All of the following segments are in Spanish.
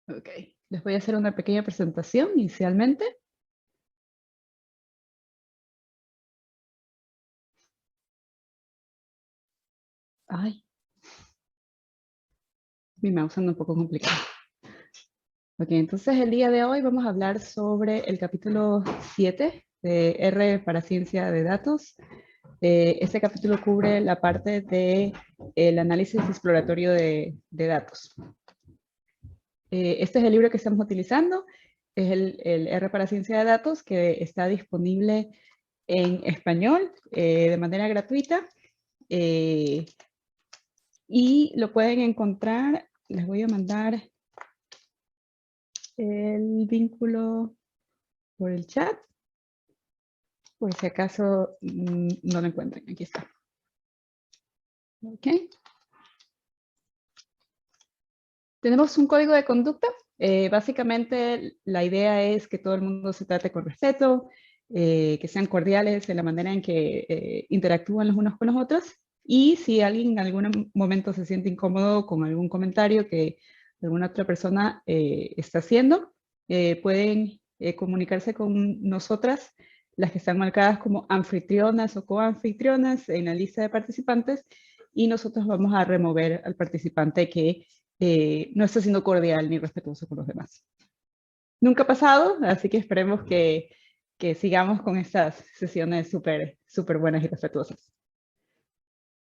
Ok, les voy a hacer una pequeña presentación inicialmente. Ay, mi mouse anda un poco complicado. Ok, entonces el día de hoy vamos a hablar sobre el capítulo 7 de R para Ciencia de Datos. Este capítulo cubre la parte del análisis exploratorio de datos. Este es el libro que estamos utilizando, es el R para Ciencia de Datos, que está disponible en español de manera gratuita. Y lo pueden encontrar, les voy a mandar el vínculo por el chat, por si acaso no lo encuentran. Aquí está. Ok. Tenemos un código de conducta. Básicamente la idea es que todo el mundo se trate con respeto, que sean cordiales en la manera en que interactúan los unos con los otros. Y si alguien en algún momento se siente incómodo con algún comentario que alguna otra persona está haciendo, pueden comunicarse con nosotras, las que están marcadas como anfitrionas o coanfitrionas en la lista de participantes, y nosotros vamos a remover al participante que no está siendo cordial ni respetuoso con los demás. Nunca ha pasado, así que esperemos que sigamos con estas sesiones súper buenas y respetuosas.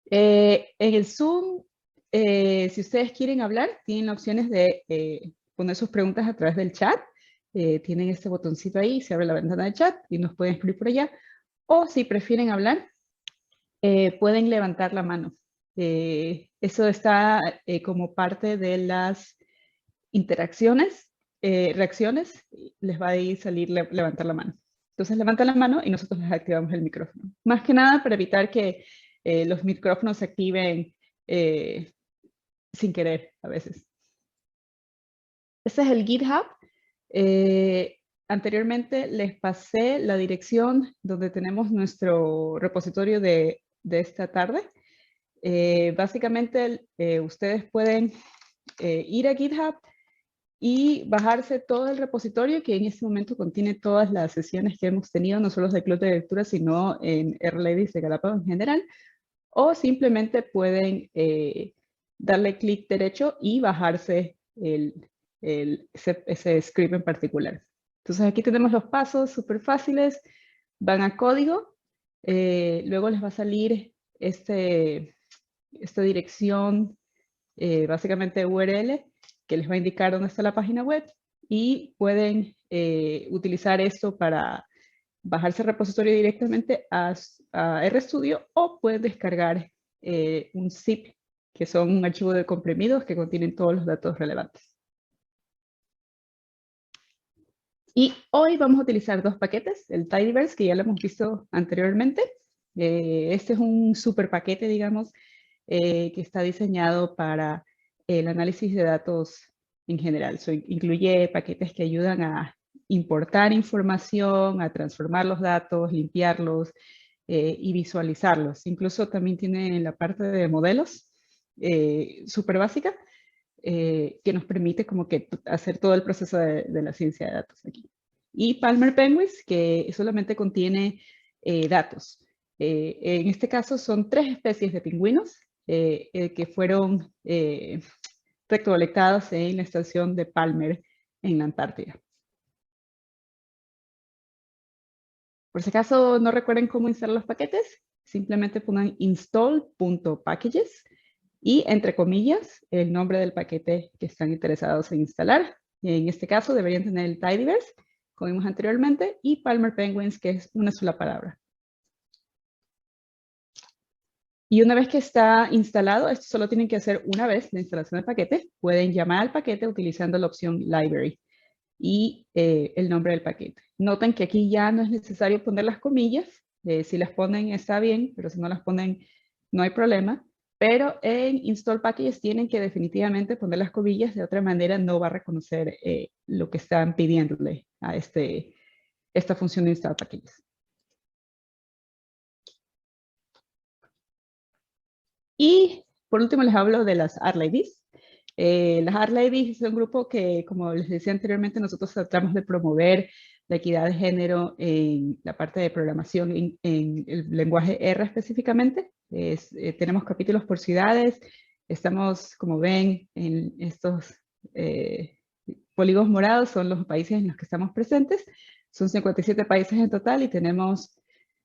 En el Zoom, si ustedes quieren hablar, tienen opciones de poner sus preguntas a través del chat. Tienen este botoncito ahí, se abre la ventana de chat y nos pueden escribir por allá. O si prefieren hablar, pueden levantar la mano. Eso está como parte de las interacciones, reacciones, les va a salir levantar la mano. Entonces levantan la mano y nosotros les activamos el micrófono. Más que nada para evitar que los micrófonos se activen sin querer a veces. Este es el GitHub. Anteriormente les pasé la dirección donde tenemos nuestro repositorio de esta tarde. Básicamente ustedes pueden ir a GitHub y bajarse todo el repositorio que en este momento contiene todas las sesiones que hemos tenido, no solo de Club de Lectura, sino en R-Ladies de Galápagos en general, o simplemente pueden darle clic derecho y bajarse ese script en particular. Entonces aquí tenemos los pasos súper fáciles, van a código, luego les va a salir esta dirección, básicamente URL, que les va a indicar dónde está la página web, y pueden utilizar esto para bajarse el repositorio directamente a RStudio, o pueden descargar un zip, que son un archivo de comprimidos que contienen todos los datos relevantes. Y hoy vamos a utilizar dos paquetes, el Tidyverse, que ya lo hemos visto anteriormente. Este es un super paquete, digamos, que está diseñado para el análisis de datos en general. Incluye paquetes que ayudan a importar información, a transformar los datos, limpiarlos y visualizarlos. Incluso también tiene la parte de modelos súper básica, que nos permite como que hacer todo el proceso de la ciencia de datos aquí. Y Palmer Penguins, que solamente contiene datos. En este caso son 3 especies de pingüinos que fueron recolectados en la estación de Palmer en la Antártida. Por si acaso no recuerden cómo instalar los paquetes, simplemente pongan install.packages y, entre comillas, el nombre del paquete que están interesados en instalar. En este caso deberían tener el Tidyverse, como vimos anteriormente, y Palmer Penguins, que es una sola palabra. Y una vez que está instalado, esto solo tienen que hacer una vez la instalación del paquete. Pueden llamar al paquete utilizando la opción Library y el nombre del paquete. Noten que aquí ya no es necesario poner las comillas. Si las ponen está bien, pero si no las ponen no hay problema. Pero en Install Packages tienen que definitivamente poner las comillas, de otra manera no va a reconocer lo que están pidiéndole a esta función de Install Packages. Y por último les hablo de las R-Ladies. Las Art Ladies es un grupo que, como les decía anteriormente, nosotros tratamos de promover la equidad de género en la parte de programación en el lenguaje R específicamente. Tenemos capítulos por ciudades. Estamos, como ven, en estos polígonos morados son los países en los que estamos presentes. Son 57 países en total y tenemos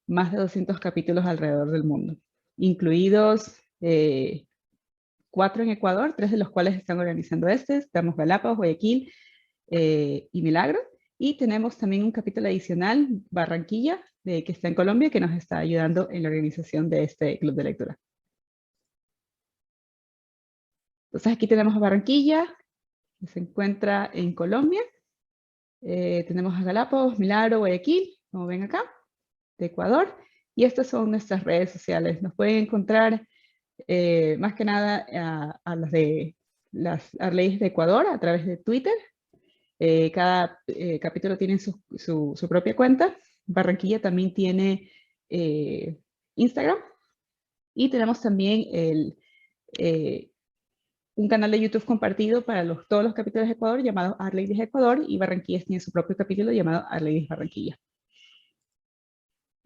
más de 200 capítulos alrededor del mundo, incluidos 4 en Ecuador, 3 de los cuales están organizando estamos Galápagos, Guayaquil y Milagro. Y tenemos también un capítulo adicional, Barranquilla, que está en Colombia, que nos está ayudando en la organización de este club de lectura. Entonces aquí tenemos a Barranquilla, que se encuentra en Colombia. Tenemos a Galápagos, Milagro, Guayaquil, como ven acá, de Ecuador. Y estas son nuestras redes sociales. Nos pueden encontrar más que nada a las de las leyes de Ecuador a través de Twitter. Cada capítulo tiene su propia cuenta. Barranquilla también tiene Instagram. Y tenemos también un canal de YouTube compartido para todos los capítulos de Ecuador llamado Art Ladies Ecuador, y Barranquilla tiene su propio capítulo llamado Art Ladies Barranquilla.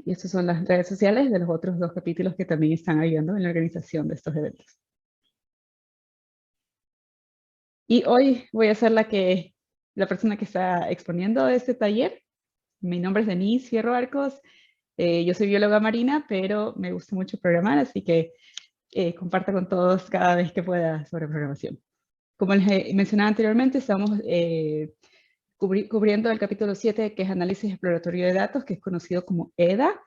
Y estas son las redes sociales de los otros 2 capítulos que también están ayudando en la organización de estos eventos. Y hoy voy a ser la persona que está exponiendo este taller. Mi nombre es Denise Fierro Arcos. Yo soy bióloga marina, pero me gusta mucho programar, así que comparto con todos cada vez que pueda sobre programación. Como les mencionaba anteriormente, estamos cubriendo el capítulo 7, que es Análisis Exploratorio de Datos, que es conocido como EDA,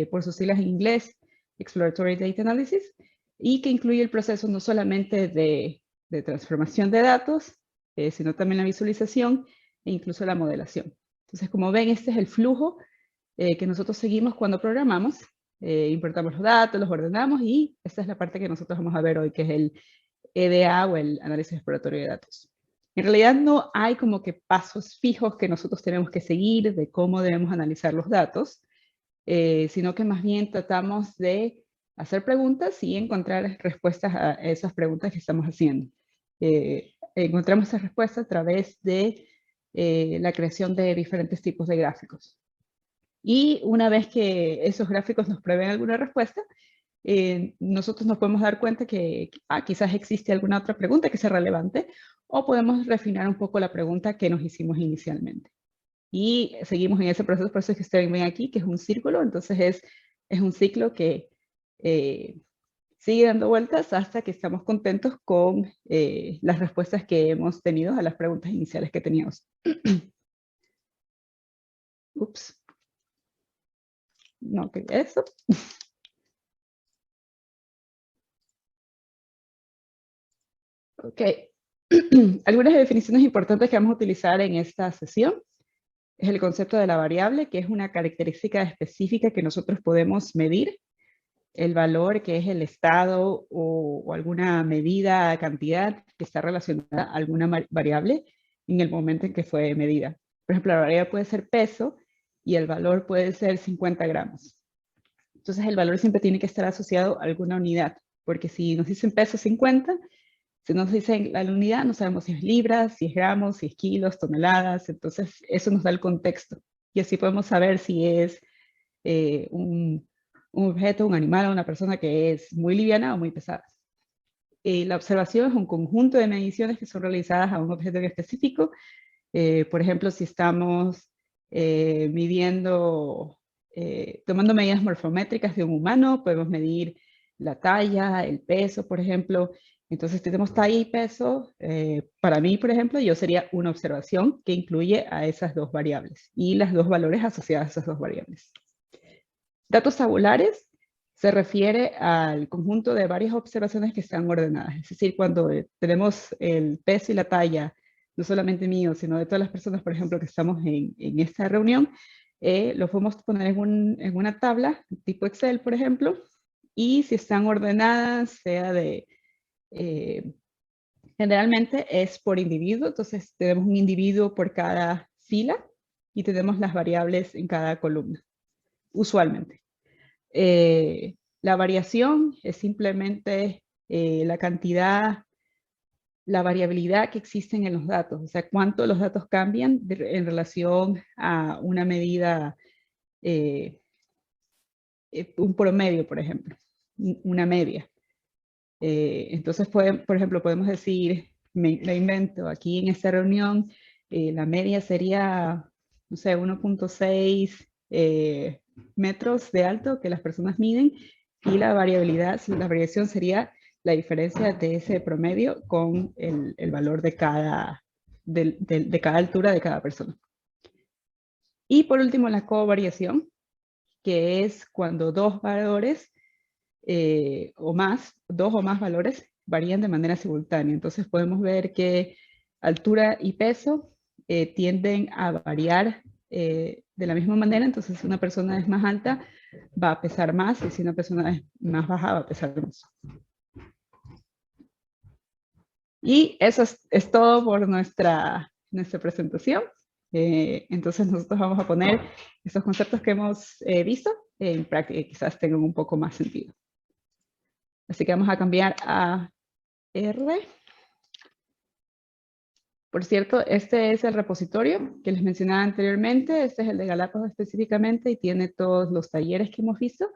por sus siglas en inglés, Exploratory Data Analysis, y que incluye el proceso no solamente de transformación de datos, sino también la visualización e incluso la modelación. Entonces, como ven, este es el flujo que nosotros seguimos cuando programamos. Importamos los datos, los ordenamos, y esta es la parte que nosotros vamos a ver hoy, que es el EDA o el análisis exploratorio de datos. En realidad no hay como que pasos fijos que nosotros tenemos que seguir de cómo debemos analizar los datos, sino que más bien tratamos de hacer preguntas y encontrar respuestas a esas preguntas que estamos haciendo. Encontramos esas respuestas a través de la creación de diferentes tipos de gráficos. Y una vez que esos gráficos nos prueben alguna respuesta, nosotros nos podemos dar cuenta que quizás existe alguna otra pregunta que sea relevante, o podemos refinar un poco la pregunta que nos hicimos inicialmente. Y seguimos en ese proceso, por eso es que ustedes ven aquí, que es un círculo. Entonces es un ciclo que sigue dando vueltas hasta que estamos contentos con las respuestas que hemos tenido a las preguntas iniciales que teníamos. Ups. No quería eso. Ok. Algunas definiciones importantes que vamos a utilizar en esta sesión es el concepto de la variable, que es una característica específica que nosotros podemos medir. El valor, que es el estado o alguna medida, cantidad que está relacionada a alguna variable en el momento en que fue medida. Por ejemplo, la variable puede ser peso y el valor puede ser 50 gramos. Entonces el valor siempre tiene que estar asociado a alguna unidad, porque si nos dicen peso 50, si nos dicen la unidad, no sabemos si es libras, si es gramos, si es kilos, toneladas. Entonces eso nos da el contexto. Y así podemos saber si es un objeto, un animal o una persona que es muy liviana o muy pesada. La observación es un conjunto de mediciones que son realizadas a un objeto en específico. Por ejemplo, si estamos tomando medidas morfométricas de un humano, podemos medir la talla, el peso, por ejemplo. Entonces, tenemos talla y peso. Para mí, por ejemplo, yo sería una observación que incluye a esas 2 variables y las 2 valores asociados a esas 2 variables. Datos tabulares se refiere al conjunto de varias observaciones que están ordenadas. Es decir, cuando tenemos el peso y la talla, no solamente mío, sino de todas las personas, por ejemplo, que estamos en esta reunión, los podemos poner en una tabla tipo Excel, por ejemplo, y si están ordenadas, sea generalmente es por individuo. Entonces tenemos un individuo por cada fila y tenemos las variables en cada columna, usualmente. La variación es simplemente la cantidad la variabilidad que existe en los datos, o sea, cuánto los datos cambian en relación a una medida, un promedio, por ejemplo, una media. Entonces, por ejemplo, podemos decir, me invento, aquí en esta reunión, la media sería, no sé, 1.6 metros de alto que las personas miden, y la variación sería la diferencia de ese promedio con el valor de cada altura de cada persona. Y por último, la covariación, que es cuando dos valores dos o más valores varían de manera simultánea. Entonces podemos ver que altura y peso tienden a variar de la misma manera. Entonces, si una persona es más alta, va a pesar más, y si una persona es más baja, va a pesar menos. Y eso es todo por nuestra presentación. Entonces nosotros vamos a poner esos conceptos que hemos visto en práctica, y quizás tengan un poco más sentido. Así que vamos a cambiar a R. Por cierto, este es el repositorio que les mencionaba anteriormente. Este es el de Galápagos específicamente, y tiene todos los talleres que hemos visto.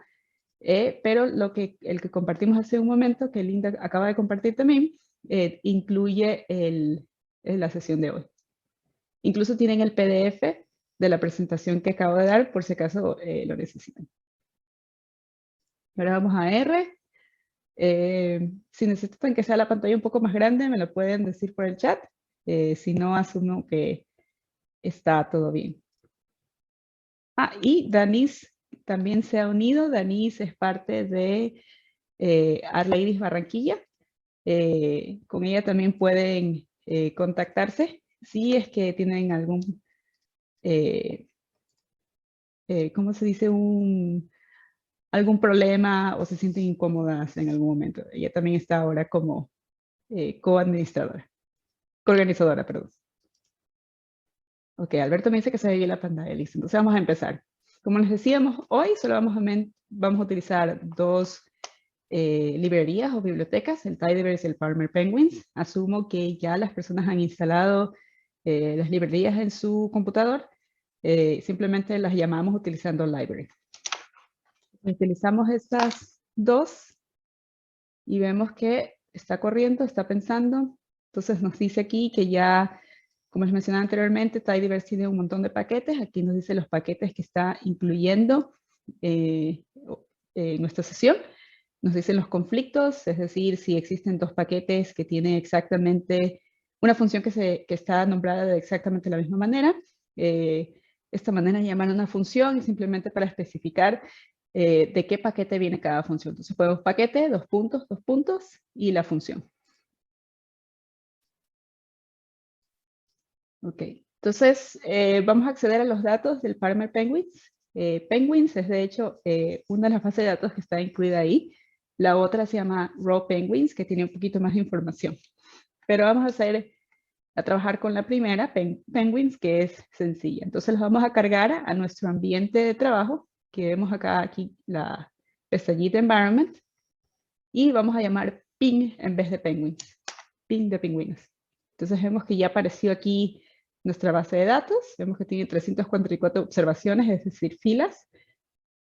Pero el que compartimos hace un momento, que Linda acaba de compartir también, incluye la sesión de hoy. Incluso tienen el PDF de la presentación que acabo de dar, por si acaso lo necesitan. Ahora vamos a R. Si necesitan que sea la pantalla un poco más grande, me lo pueden decir por el chat. Si no, asumo que está todo bien. Y Danis también se ha unido. Danis es parte de Art Ladies Barranquilla. Con ella también pueden contactarse si es que tienen algún, ¿cómo se dice? Algún problema o se sienten incómodas en algún momento. Ella también está ahora como coorganizadora, perdón. Ok, Alberto me dice que se ve bien la pantalla, listo. Entonces vamos a empezar. Como les decíamos, hoy solo vamos a utilizar dos librerías o bibliotecas, el Tidyverse y el Palmer Penguins. Asumo que ya las personas han instalado las librerías en su computador. Simplemente las llamamos utilizando Library. Utilizamos estas dos y vemos que está corriendo, está pensando. Entonces nos dice aquí que ya, como les mencionaba anteriormente, Tidyverse tiene un montón de paquetes. Aquí nos dice los paquetes que está incluyendo en nuestra sesión. Nos dicen los conflictos, es decir, si existen dos paquetes que tienen exactamente una función que está nombrada de exactamente la misma manera. Esta manera llaman una función, y simplemente para especificar de qué paquete viene cada función. Entonces podemos paquete, dos puntos, y la función. Ok, entonces vamos a acceder a los datos del Palmer Penguins. Penguins es de hecho una de las bases de datos que está incluida ahí. La otra se llama Raw Penguins, que tiene un poquito más de información. Pero vamos a trabajar con la primera, Penguins, que es sencilla. Entonces los vamos a cargar a nuestro ambiente de trabajo, que vemos aquí la pestañita Environment, y vamos a llamar Ping en vez de Penguins. Ping de pingüinos. Entonces vemos que ya apareció aquí nuestra base de datos. Vemos que tiene 344 observaciones, es decir, filas,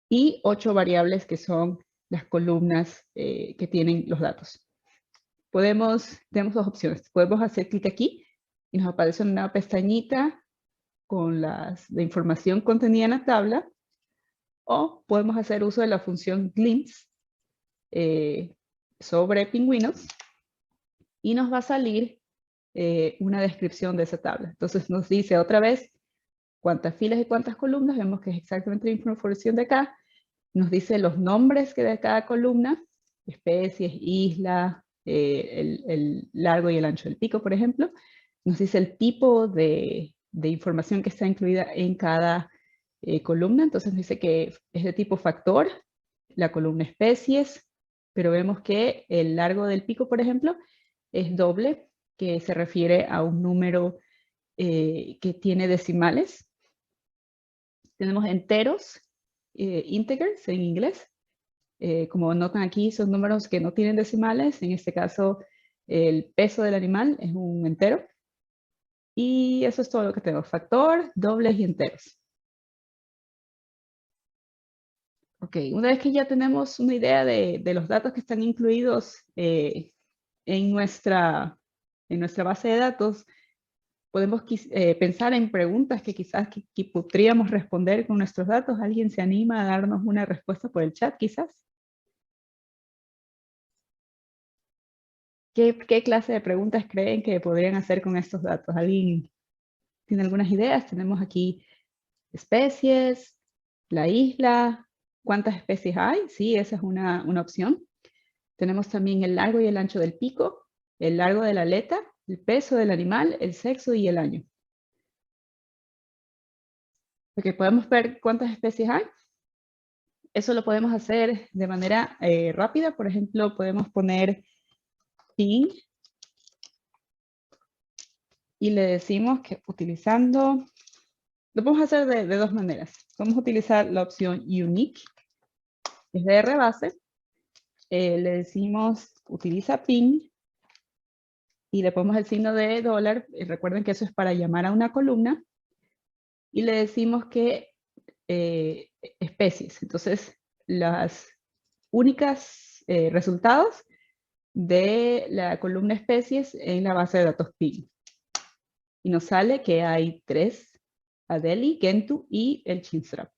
y 8 variables que son las columnas que tienen los datos. Tenemos dos opciones. Podemos hacer clic aquí y nos aparece una pestañita con la información contenida en la tabla, o podemos hacer uso de la función glimpse sobre pingüinos, y nos va a salir una descripción de esa tabla. Entonces nos dice otra vez cuántas filas y cuántas columnas. Vemos que es exactamente la información de acá. Nos dice los nombres que de cada columna, especies, isla, el largo y el ancho del pico, por ejemplo. Nos dice el tipo de información que está incluida en cada columna. Entonces dice que es de tipo factor, la columna especies, pero vemos que el largo del pico, por ejemplo, es doble, que se refiere a un número que tiene decimales. Tenemos enteros, integers en inglés. Como notan aquí, son números que no tienen decimales. En este caso, El peso del animal es un entero. Y eso es todo lo que tenemos, factor, dobles y enteros. Ok, una vez que ya tenemos una idea de los datos que están incluidos en nuestra base de datos, podemos pensar en preguntas que quizás que podríamos responder con nuestros datos. ¿Alguien se anima a darnos una respuesta por el chat, quizás? ¿Qué clase de preguntas creen que podrían hacer con estos datos? ¿Alguien tiene algunas ideas? Tenemos aquí especies, la isla, ¿cuántas especies hay? Sí, esa es una opción. Tenemos también el largo y el ancho del pico, el largo de la aleta, el peso del animal, el sexo y el año. Ok, podemos ver cuántas especies hay. Eso lo podemos hacer de manera rápida. Por ejemplo, podemos poner ping y le decimos que utilizando, lo podemos hacer de dos maneras. Vamos a utilizar la opción unique, que es de R base. Le decimos utiliza ping y le ponemos el signo de dólar. Recuerden que eso es para llamar a una columna. Y le decimos que especies. Entonces, las únicas resultados de la columna especies en la base de datos PIN. Y nos sale que hay 3, Adelie, Gentoo y el Chinstrap.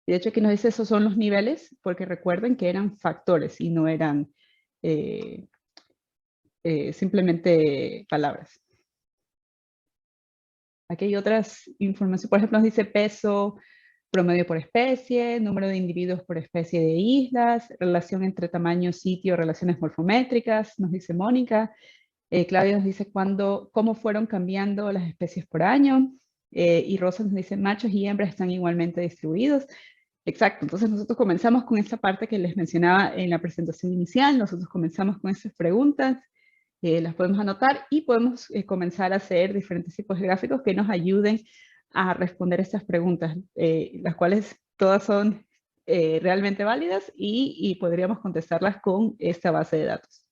Y de hecho aquí nos dice esos son los niveles, porque recuerden que eran factores y no eran simplemente palabras. Aquí hay otras informaciones, por ejemplo nos dice peso, promedio por especie, número de individuos por especie de islas, relación entre tamaño, sitio, relaciones morfométricas, nos dice Mónica. Claudia nos dice cómo fueron cambiando las especies por año. Y Rosa nos dice machos y hembras están igualmente distribuidos. Exacto, entonces nosotros comenzamos con esta parte que les mencionaba en la presentación inicial. Nosotros comenzamos con estas preguntas, las podemos anotar y podemos comenzar a hacer diferentes tipos de gráficos que nos ayuden a responder estas preguntas, las cuales todas son realmente válidas y podríamos contestarlas con esta base de datos.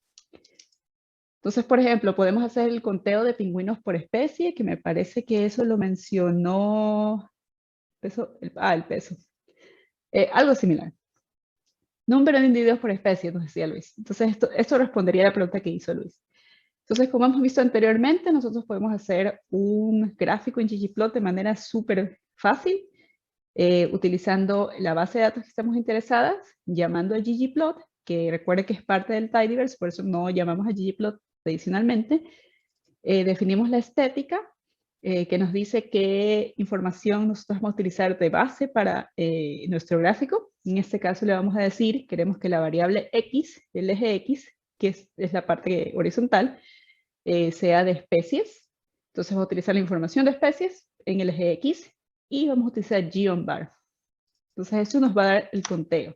Entonces, por ejemplo, podemos hacer el conteo de pingüinos por especie, que me parece que eso lo mencionó, el peso. Algo similar. Número de individuos por especie, nos decía Luis. Entonces, esto respondería a la pregunta que hizo Luis. Entonces, como hemos visto anteriormente, nosotros podemos hacer un gráfico en ggplot de manera súper fácil, utilizando la base de datos que estamos interesadas, llamando a ggplot, que recuerde que es parte del tidyverse, por eso no llamamos a ggplot adicionalmente. Definimos la estética, que nos dice qué información nosotros vamos a utilizar de base para nuestro gráfico. En este caso le vamos a decir, queremos que la variable x, el eje x, que es la parte horizontal, sea de especies. Entonces vamos a utilizar la información de especies en el eje X y vamos a utilizar geonvar. Entonces eso nos va a dar el conteo.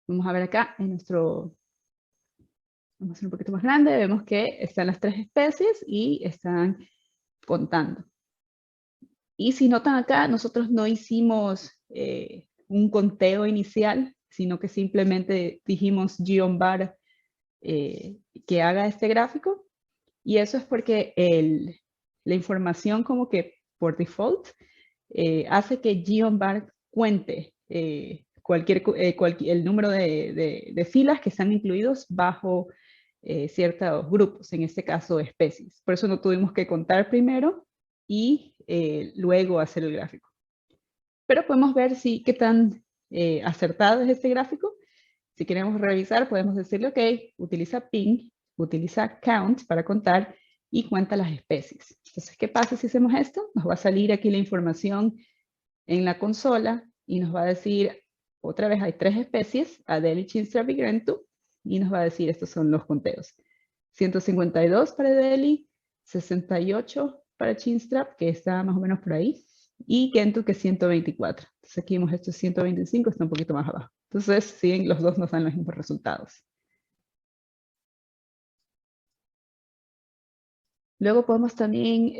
Vamos a ver acá en nuestro, vamos a hacer un poquito más grande, vemos que están las 3 especies y están contando. Y si notan acá, nosotros no hicimos un conteo inicial, sino que simplemente dijimos geonvar que haga este gráfico. Y eso es porque la información como que por default hace que geonvar cuente el número de filas que están incluidos bajo ciertos grupos, en este caso especies. Por eso no tuvimos que contar primero y luego hacer el gráfico. Pero podemos ver qué tan acertado es este gráfico. Si queremos revisar, podemos decirle, ok, utiliza ping, utiliza count para contar y cuenta las especies. Entonces, ¿qué pasa si hacemos esto? Nos va a salir aquí la información en la consola y nos va a decir, otra vez hay 3 especies, Adelie, Chinstrap y Gentoo, y nos va a decir, estos son los conteos. 152 para Adelie, 68 para Chinstrap, que está más o menos por ahí, y Gentoo, que es 124. Entonces aquí vemos esto es 125, está un poquito más abajo. Entonces, siguen, los dos nos dan los mismos resultados. Luego podemos también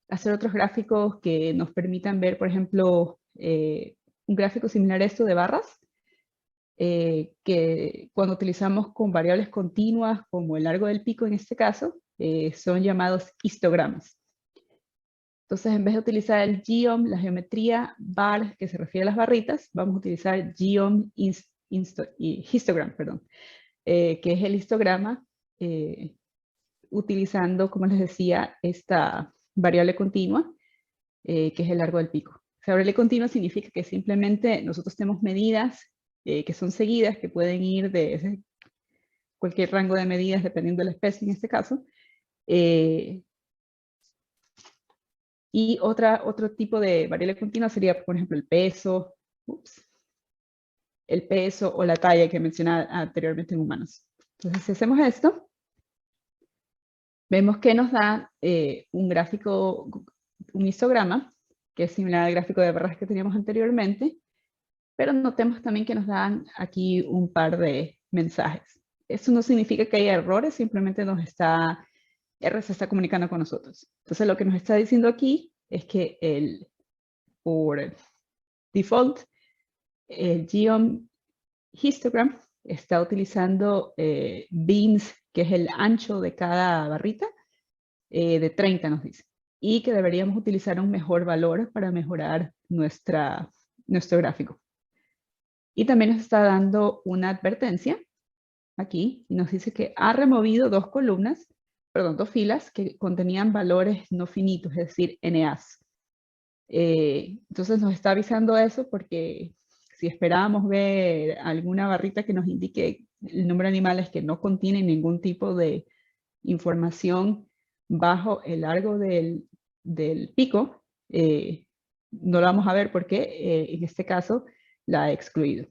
hacer otros gráficos que nos permitan ver, por ejemplo, un gráfico similar a esto de barras. que cuando utilizamos con variables continuas, como el largo del pico en este caso, son llamados histogramas. Entonces, en vez de utilizar el geom, la geometría bar, que se refiere a las barritas, vamos a utilizar geom histogram, perdón, que es el histograma, utilizando, como les decía, esta variable continua, que es el largo del pico. Esa variable continua significa que simplemente nosotros tenemos medidas que son seguidas, que pueden ir de cualquier rango de medidas, dependiendo de la especie en este caso, y otro tipo de variable continua sería, por ejemplo, el peso o la talla que mencionaba anteriormente en humanos. Entonces, si hacemos esto, vemos que nos da un gráfico, un histograma, que es similar al gráfico de barras que teníamos anteriormente, pero notemos también que nos dan aquí un par de mensajes. Eso no significa que haya errores, simplemente R se está comunicando con nosotros. Entonces, lo que nos está diciendo aquí es que por default, el geom histogram está utilizando bins, que es el ancho de cada barrita, de 30 nos dice. Y que deberíamos utilizar un mejor valor para mejorar nuestro gráfico. Y también nos está dando una advertencia aquí, y nos dice que ha removido dos filas que contenían valores no finitos, es decir, NAs. Entonces nos está avisando eso porque si esperábamos ver alguna barrita que nos indique el número de animales que no contienen ningún tipo de información bajo el largo del pico, no lo vamos a ver porque en este caso la ha excluido.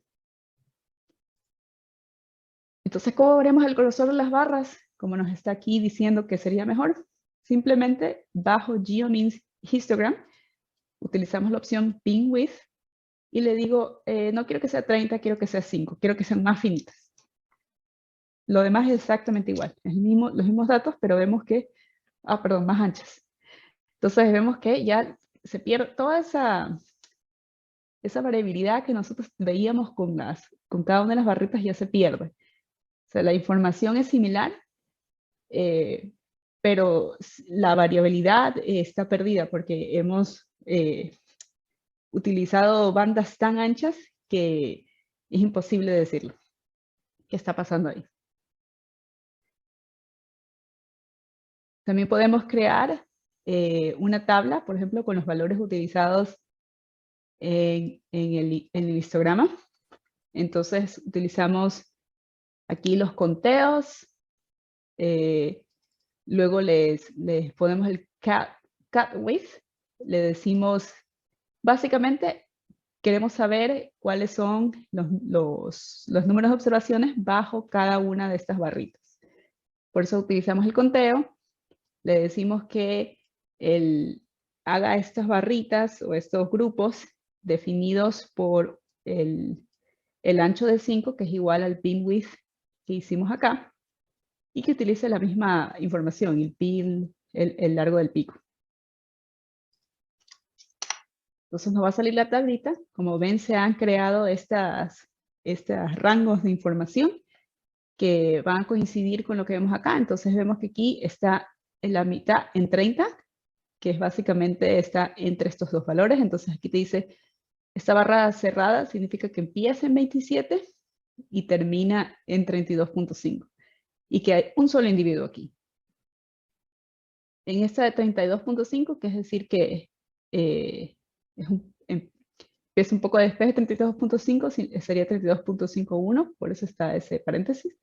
Entonces, ¿cómo veremos el grosor de las barras? Como nos está aquí diciendo que sería mejor. Simplemente bajo geom histogram utilizamos la opción pin width y le digo, no quiero que sea 30, quiero que sea 5, quiero que sean más finitas. Lo demás es exactamente igual, es los mismos datos, pero vemos que, más anchas. Entonces vemos que ya se pierde toda esa variabilidad que nosotros veíamos con cada una de las barritas, ya se pierde. O sea, la información es similar, pero la variabilidad está perdida porque hemos utilizado bandas tan anchas que es imposible decirlo. ¿Qué está pasando ahí? También podemos crear una tabla, por ejemplo, con los valores utilizados en el histograma. Entonces, utilizamos aquí los conteos. Luego les ponemos el cut width. Le decimos, básicamente, queremos saber cuáles son los números de observaciones bajo cada una de estas barritas. Por eso utilizamos el conteo. Le decimos que haga estas barritas o estos grupos definidos por el ancho de 5, que es igual al pin width que hicimos acá, y que utilice la misma información, el pin, el largo del pico. Entonces nos va a salir la tablita. Como ven, se han creado estos rangos de información que van a coincidir con lo que vemos acá. Entonces vemos que aquí está en la mitad en 30, que es básicamente está entre estos dos valores. Entonces aquí te dice, esta barra cerrada significa que empieza en 27 y termina en 32.5. Y que hay un solo individuo aquí. En esta de 32.5, que es decir que empieza un poco de despeje, 32.5 sería 32.51, por eso está ese paréntesis,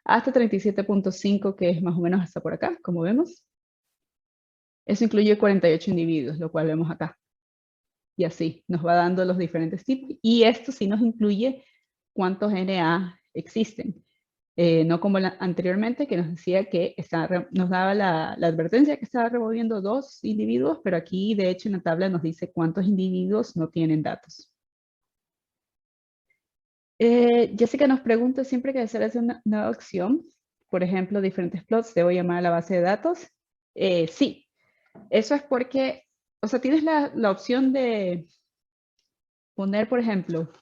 hasta 37.5, que es más o menos hasta por acá, como vemos. Eso incluye 48 individuos, lo cual vemos acá. Y así, nos va dando los diferentes tipos. Y esto sí nos incluye cuántos NA existen. No como anteriormente, que nos decía que nos daba la advertencia que estaba removiendo 2 individuos, pero aquí, de hecho, en la tabla nos dice cuántos individuos no tienen datos. Jessica nos pregunta, siempre que deseas hacer una nueva opción, por ejemplo, diferentes plots, ¿debo llamar a la base de datos? Sí, eso es porque, o sea, tienes la opción de poner, por ejemplo,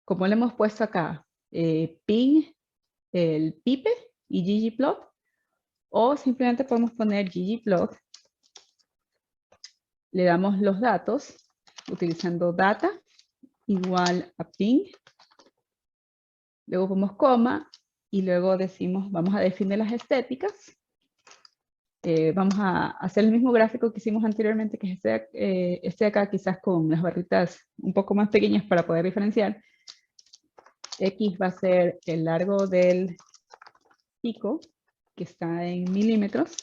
como le hemos puesto acá, ping, el pipe y ggplot, o simplemente podemos poner ggplot, le damos los datos utilizando data igual a ping, luego ponemos coma y luego decimos, vamos a definir las estéticas. Vamos a hacer el mismo gráfico que hicimos anteriormente, que es este acá, quizás con las barritas un poco más pequeñas para poder diferenciar. X va a ser el largo del pico, que está en milímetros.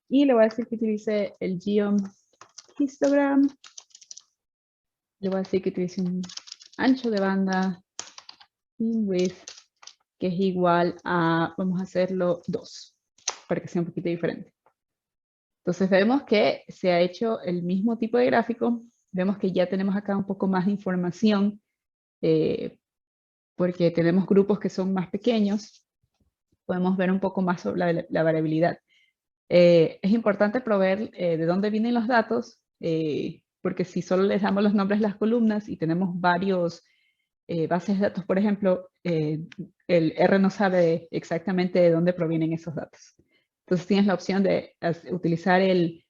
Y le voy a decir que utilice el geom histogram. Le voy a decir que utilice un ancho de banda in width, que es igual a, vamos a hacerlo 2, para que sea un poquito diferente. Entonces vemos que se ha hecho el mismo tipo de gráfico. Vemos que ya tenemos acá un poco más de información, porque tenemos grupos que son más pequeños. Podemos ver un poco más sobre la variabilidad. Es importante proveer de dónde vienen los datos, porque si solo les damos los nombres de las columnas y tenemos varios bases de datos, por ejemplo, el R no sabe exactamente de dónde provienen esos datos. Entonces tienes la opción de utilizar el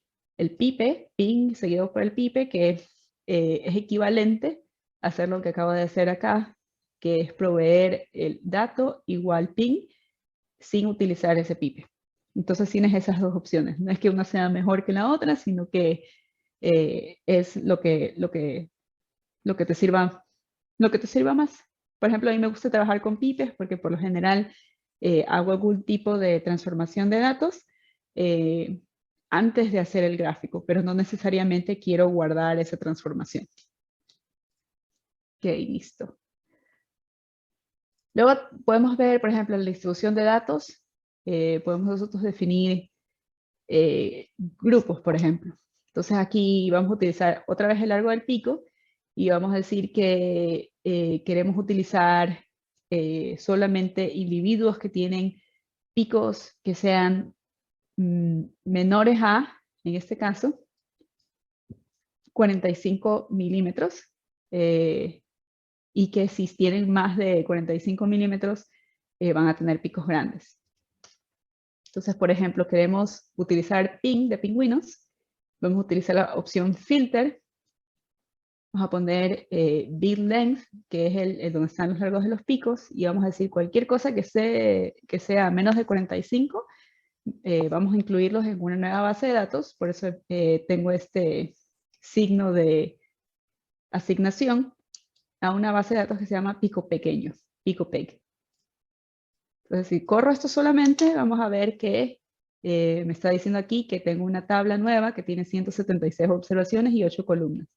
pipe, ping seguido por el pipe, que es equivalente a hacer lo que acabo de hacer acá, que es proveer el dato igual ping sin utilizar ese pipe. Entonces tienes esas dos opciones. No es que una sea mejor que la otra, sino que es lo que te sirva más. Por ejemplo, a mí me gusta trabajar con pipes porque por lo general hago algún tipo de transformación de datos antes de hacer el gráfico, pero no necesariamente quiero guardar esa transformación. Ok, listo. Luego podemos ver, por ejemplo, la distribución de datos. Podemos nosotros definir grupos, por ejemplo. Entonces aquí vamos a utilizar otra vez el largo del pico y vamos a decir que queremos utilizar solamente individuos que tienen picos que sean menores a, en este caso, 45 milímetros, y que si tienen más de 45 milímetros van a tener picos grandes. Entonces, por ejemplo, queremos utilizar ping de pingüinos. Vamos a utilizar la opción filter. Vamos a poner bit length, que es el donde están los largos de los picos. Y vamos a decir cualquier cosa que sea menos de 45. Vamos a incluirlos en una nueva base de datos. Por eso tengo este signo de asignación a una base de datos que se llama pico pequeño, pico peg. Entonces, si corro esto solamente, vamos a ver que me está diciendo aquí que tengo una tabla nueva que tiene 176 observaciones y 8 columnas.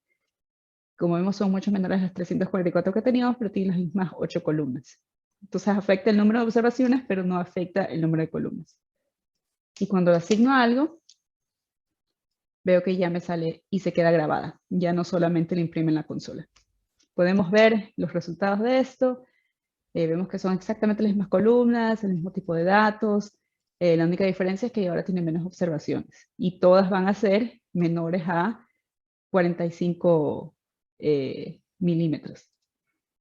Como vemos, son mucho menores a las 344 que teníamos, pero tiene las mismas 8 columnas. Entonces, afecta el número de observaciones, pero no afecta el número de columnas. Y cuando le asigno algo, veo que ya me sale y se queda grabada. Ya no solamente le imprime en la consola. Podemos ver los resultados de esto. Vemos que son exactamente las mismas columnas, el mismo tipo de datos. La única diferencia es que ahora tiene menos observaciones. Y todas van a ser menores a 45 milímetros.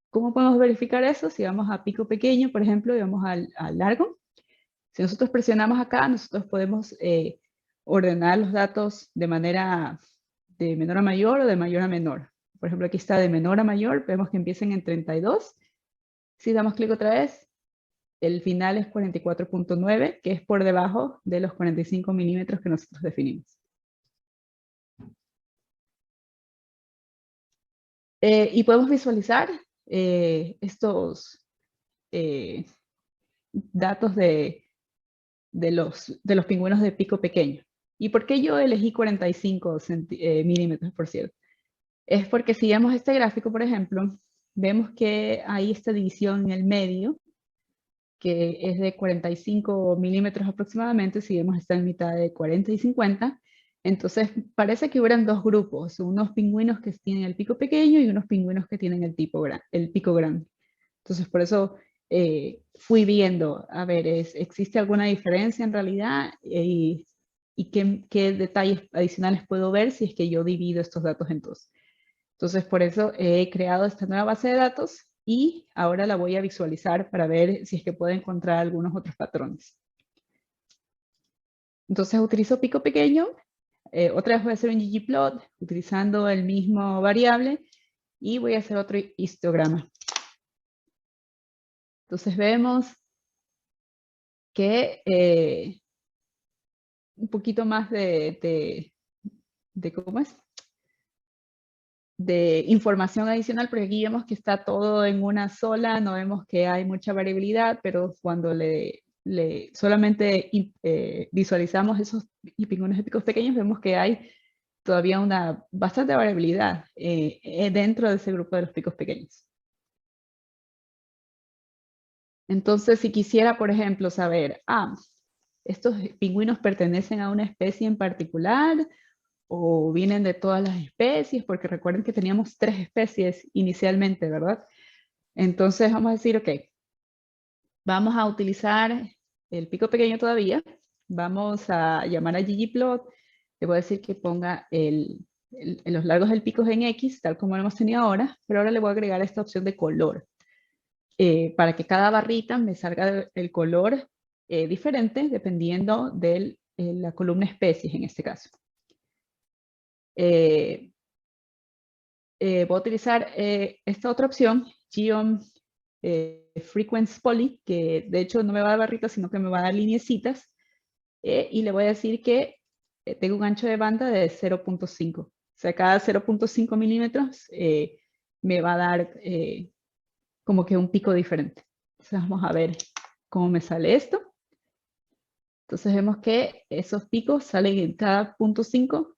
¿Cómo podemos verificar eso? Si vamos a pico pequeño, por ejemplo, y vamos al largo. Si nosotros presionamos acá, nosotros podemos ordenar los datos de manera de menor a mayor o de mayor a menor. Por ejemplo, aquí está de menor a mayor, vemos que empiezan en 32. Si damos clic otra vez, el final es 44.9, que es por debajo de los 45 milímetros que nosotros definimos. Y podemos visualizar estos datos de los pingüinos de pico pequeño. ¿Y por qué yo elegí 45 milímetros, por cierto? Es porque si vemos este gráfico, por ejemplo, vemos que hay esta división en el medio, que es de 45 milímetros aproximadamente, si vemos está en mitad de 40 y 50, entonces parece que hubieran dos grupos, unos pingüinos que tienen el pico pequeño y unos pingüinos que tienen el pico grande. Entonces por eso fui viendo, a ver, ¿existe alguna diferencia en realidad? Y qué detalles adicionales puedo ver si es que yo divido estos datos en dos. Entonces por eso he creado esta nueva base de datos y ahora la voy a visualizar para ver si es que puedo encontrar algunos otros patrones. Entonces utilizo pico pequeño, otra vez voy a hacer un ggplot utilizando el mismo variable y voy a hacer otro histograma. Entonces vemos que un poquito más de ¿cómo es? De información adicional, porque aquí vemos que está todo en una sola, no vemos que hay mucha variabilidad, pero cuando solamente visualizamos esos pingüinos de picos pequeños, vemos que hay todavía una bastante variabilidad dentro de ese grupo de los picos pequeños. Entonces, si quisiera, por ejemplo, saber, estos pingüinos pertenecen a una especie en particular, o vienen de todas las especies, porque recuerden que teníamos 3 especies inicialmente, ¿verdad? Entonces vamos a decir, ok, vamos a utilizar el pico pequeño todavía, vamos a llamar a ggplot, le voy a decir que ponga los largos del pico en X, tal como lo hemos tenido ahora, pero ahora le voy a agregar esta opción de color, para que cada barrita me salga el color diferente dependiendo de la columna especies en este caso. Voy a utilizar esta otra opción, Geom Frequency Poly, que de hecho no me va a dar barritas, sino que me va a dar lineecitas, y le voy a decir que tengo un ancho de banda de 0.5. O sea, cada 0.5 milímetros me va a dar como que un pico diferente. Entonces vamos a ver cómo me sale esto. Entonces vemos que esos picos salen en cada 0.5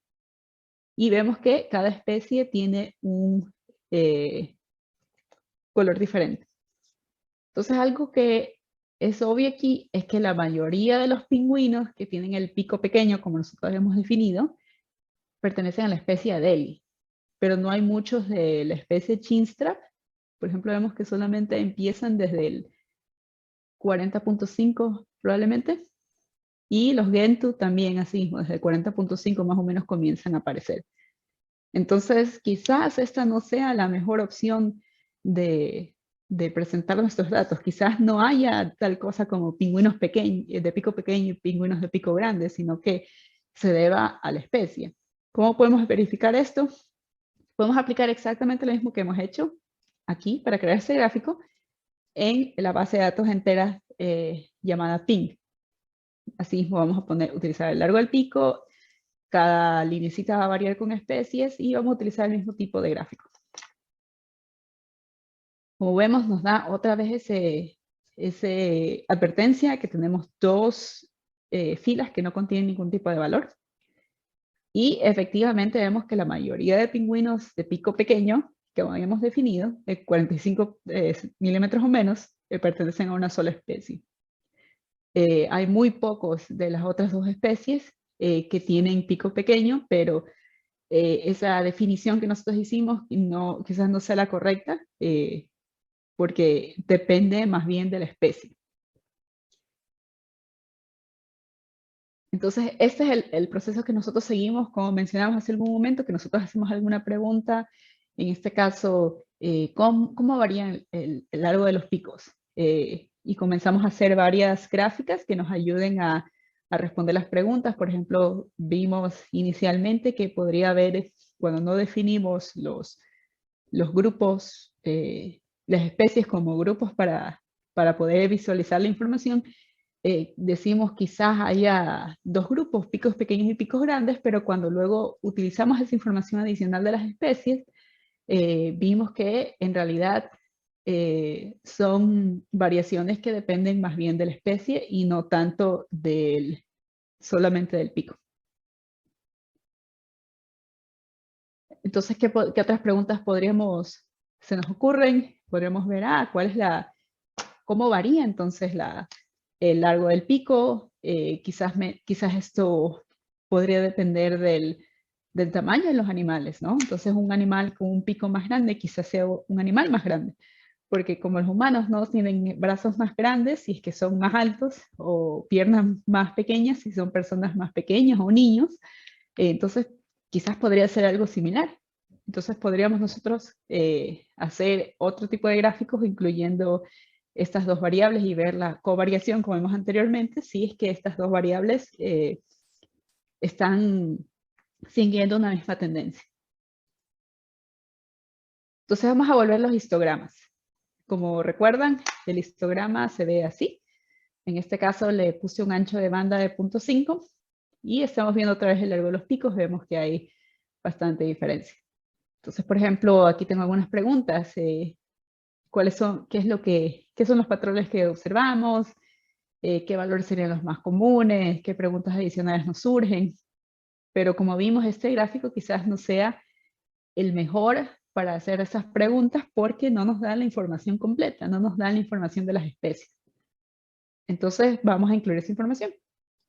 y vemos que cada especie tiene un color diferente. Entonces algo que es obvio aquí es que la mayoría de los pingüinos que tienen el pico pequeño, como nosotros hemos definido, pertenecen a la especie Adelie, pero no hay muchos de la especie Chinstrap. Por ejemplo, vemos que solamente empiezan desde el 40.5 probablemente, y los Gentoo también así, desde el 40.5 más o menos comienzan a aparecer. Entonces, quizás esta no sea la mejor opción de presentar nuestros datos. Quizás no haya tal cosa como pingüinos pequeños, de pico pequeño y pingüinos de pico grande, sino que se deba a la especie. ¿Cómo podemos verificar esto? Podemos aplicar exactamente lo mismo que hemos hecho aquí para crear este gráfico en la base de datos entera llamada ping. Así mismo vamos a utilizar el largo del pico, cada linecita va a variar con especies y vamos a utilizar el mismo tipo de gráfico. Como vemos, nos da otra vez ese advertencia que tenemos 2 filas que no contienen ningún tipo de valor. Y efectivamente vemos que la mayoría de pingüinos de pico pequeño que habíamos definido, de 45 milímetros o menos, pertenecen a una sola especie. Hay muy pocos de las otras 2 especies que tienen pico pequeño, pero esa definición que nosotros hicimos quizás no sea la correcta, porque depende más bien de la especie. Entonces, este es el proceso que nosotros seguimos, como mencionamos hace algún momento, que nosotros hacemos alguna pregunta, en este caso, ¿cómo varía el largo de los picos? Y comenzamos a hacer varias gráficas que nos ayuden a responder las preguntas. Por ejemplo, vimos inicialmente que podría haber, cuando no definimos los grupos, las especies como grupos para poder visualizar la información, decimos quizás haya 2 grupos, picos pequeños y picos grandes, pero cuando luego utilizamos esa información adicional de las especies, vimos que en realidad son variaciones que dependen más bien de la especie y no tanto solamente del pico. Entonces, ¿qué otras preguntas se nos ocurren? Podríamos ver, ¿cuál es cómo varía entonces el largo del pico? Quizás esto podría depender del tamaño de los animales, ¿no? Entonces, un animal con un pico más grande quizás sea un animal más grande, porque como los humanos no tienen brazos más grandes, si es que son más altos, o piernas más pequeñas, si son personas más pequeñas o niños, entonces quizás podría ser algo similar. Entonces podríamos nosotros hacer otro tipo de gráficos incluyendo estas dos variables y ver la covariación, como vimos anteriormente, si es que estas dos variables están siguiendo una misma tendencia. Entonces vamos a volver los histogramas. Como recuerdan, el histograma se ve así. En este caso le puse un ancho de banda de 0.5 y estamos viendo otra vez el largo de los picos. Vemos que hay bastante diferencia. Entonces, por ejemplo, aquí tengo algunas preguntas. ¿Cuáles son, qué son los patrones que observamos? ¿Qué valores serían los más comunes? ¿Qué preguntas adicionales nos surgen? Pero como vimos, este gráfico quizás no sea el mejor para hacer esas preguntas porque no nos da la información completa, no nos da la información de las especies. Entonces vamos a incluir esa información.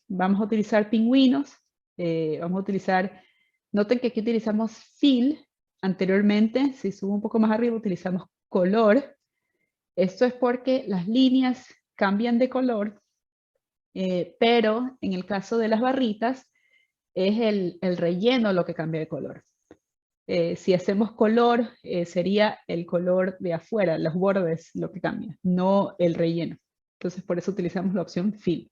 Vamos a utilizar pingüinos, vamos a utilizar, noten que aquí utilizamos fill, anteriormente, si subo un poco más arriba, utilizamos color. Esto es porque las líneas cambian de color, pero en el caso de las barritas, es el relleno lo que cambia de color. Si hacemos color, sería el color de afuera, los bordes lo que cambia, no el relleno. Entonces por eso utilizamos la opción fill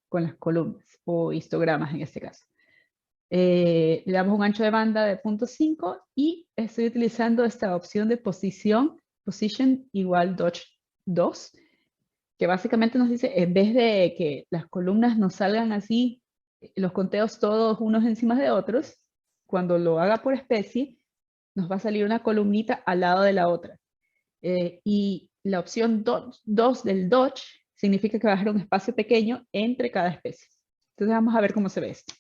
con las columnas o histogramas en este caso. Le damos un ancho de banda de 0.5 y estoy utilizando esta opción de position igual Dodge 2, que básicamente nos dice, en vez de que las columnas nos salgan así, los conteos todos unos encima de otros, cuando lo haga por especie, nos va a salir una columnita al lado de la otra. Y la opción 2 del Dodge significa que va a dejar un espacio pequeño entre cada especie. Entonces vamos a ver cómo se ve esto.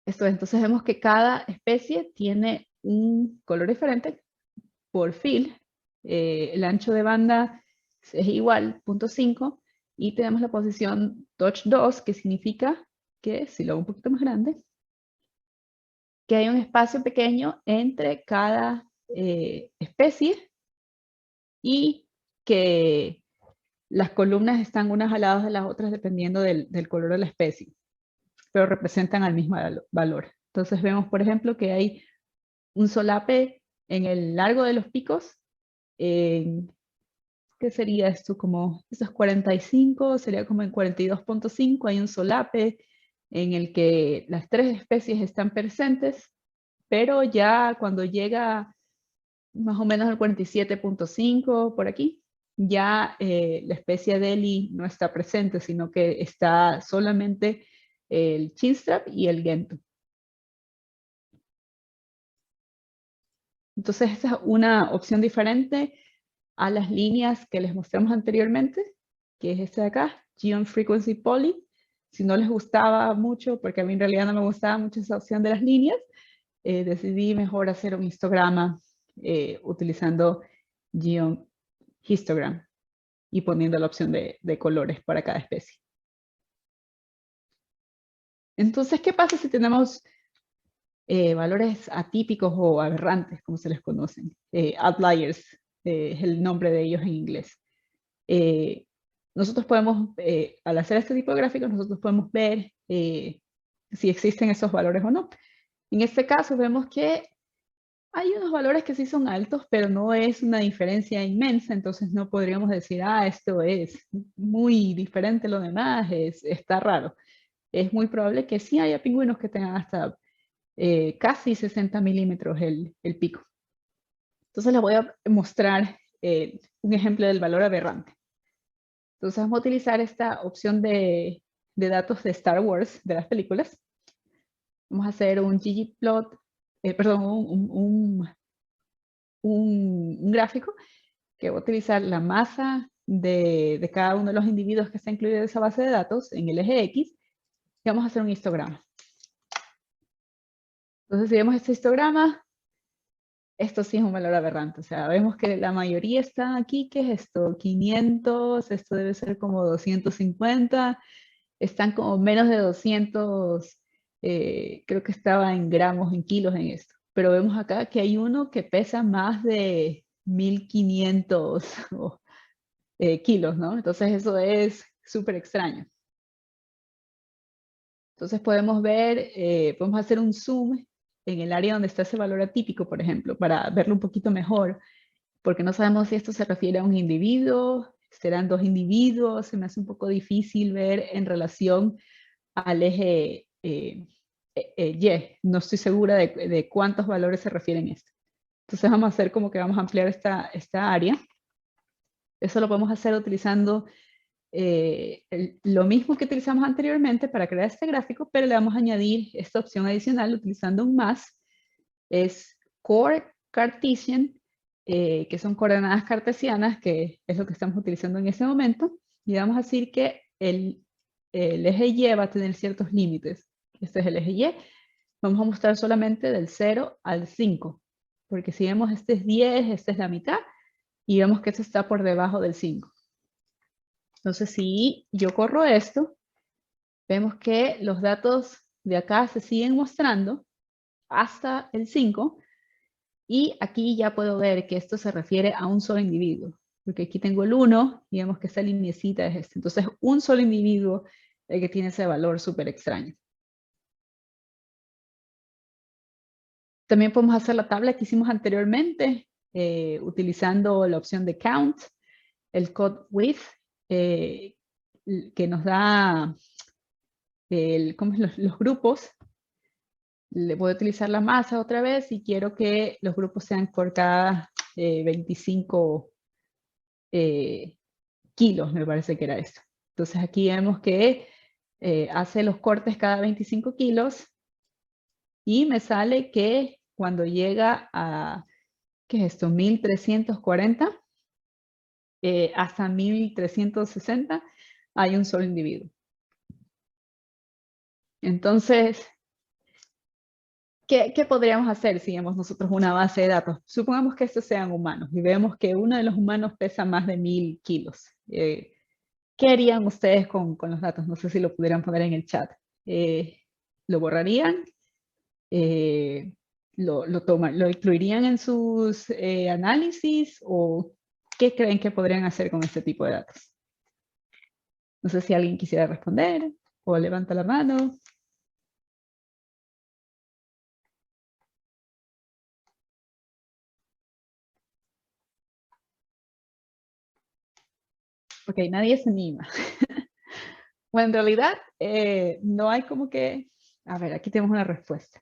Entonces vemos que cada especie tiene un color diferente por fill. El ancho de banda es igual, 0.5, y tenemos la posición Dodge 2, que significa que, si lo hago un poquito más grande, que hay un espacio pequeño entre cada especie y que las columnas están unas al lado de las otras dependiendo del color de la especie, pero representan al mismo valor. Entonces vemos, por ejemplo, que hay un solape en el largo de los picos. ¿Qué sería esto? Como esos 45, sería como en 42.5 hay un solape en el que las tres especies están presentes, pero ya cuando llega más o menos al 47.5 por aquí, ya la especie Delhi no está presente, sino que está solamente el chinstrap y el gento. Entonces esta es una opción diferente a las líneas que les mostramos anteriormente, que es esta de acá, Geon Frequency Poly. Si no les gustaba mucho, porque a mí en realidad no me gustaba mucho esa opción de las líneas, decidí mejor hacer un histograma utilizando Geon Histogram y poniendo la opción de colores para cada especie. Entonces, ¿qué pasa si tenemos valores atípicos o aberrantes, como se les conocen? Outliers es el nombre de ellos en inglés. Nosotros podemos, al hacer este tipo de gráficos, nosotros podemos ver si existen esos valores o no. En este caso vemos que hay unos valores que sí son altos, pero no es una diferencia inmensa, entonces no podríamos decir, esto es muy diferente a lo demás, está raro. Es muy probable que sí haya pingüinos que tengan hasta casi 60 milímetros el pico. Entonces les voy a mostrar un ejemplo del valor aberrante. Entonces vamos a utilizar esta opción de datos de Star Wars, de las películas. Vamos a hacer un ggplot, perdón, un gráfico que va a utilizar la masa de cada uno de los individuos que está incluido en esa base de datos en el eje X, y vamos a hacer un histograma. Entonces si vemos este histograma, esto sí es un valor aberrante, o sea, vemos que la mayoría está aquí, ¿qué es esto? 500, esto debe ser como 250, están como menos de 200, creo que estaba en gramos, en kilos en esto. Pero vemos acá que hay uno que pesa más de 1500 kilos, ¿no? Entonces eso es súper extraño. Entonces podemos ver, podemos hacer un zoom en el área donde está ese valor atípico, por ejemplo, para verlo un poquito mejor, porque no sabemos si esto se refiere a un individuo, serán dos individuos, se me hace un poco difícil ver en relación al eje Y. No estoy segura de cuántos valores se refieren a esto. Entonces vamos a hacer como que vamos a ampliar esta área. Eso lo podemos hacer utilizando lo mismo que utilizamos anteriormente para crear este gráfico, pero le vamos a añadir esta opción adicional utilizando un más. Es Core Cartesian, que son coordenadas cartesianas, que es lo que estamos utilizando en este momento. Y vamos a decir que el eje Y va a tener ciertos límites. Este es el eje Y. Vamos a mostrar solamente del 0 al 5. Porque si vemos este es 10, esta es la mitad, y vemos que esto está por debajo del 5. Entonces, si yo corro esto, vemos que los datos de acá se siguen mostrando hasta el 5, y aquí ya puedo ver que esto se refiere a un solo individuo, porque aquí tengo el 1 y vemos que esta lineecita es este. Entonces, un solo individuo el que tiene ese valor súper extraño. También podemos hacer la tabla que hicimos anteriormente, utilizando la opción de count, el code width, que nos da los grupos. Le voy a utilizar la masa otra vez y quiero que los grupos sean por cada 25 kilos, me parece que era esto. Entonces aquí vemos que hace los cortes cada 25 kilos y me sale que cuando llega a, ¿qué es esto? 1340 hasta 1360 hay un solo individuo. Entonces, ¿qué podríamos hacer si vemos nosotros una base de datos? Supongamos que estos sean humanos y vemos que uno de los humanos pesa más de 1000 kilos. ¿Qué harían ustedes con los datos? No sé si lo pudieran poner en el chat. ¿Lo borrarían? ¿Lo incluirían en sus análisis? ¿O qué creen que podrían hacer con este tipo de datos? No sé si alguien quisiera responder o levanta la mano. Ok, nadie se anima. Bueno, en realidad no hay como que... A ver, aquí tenemos una respuesta.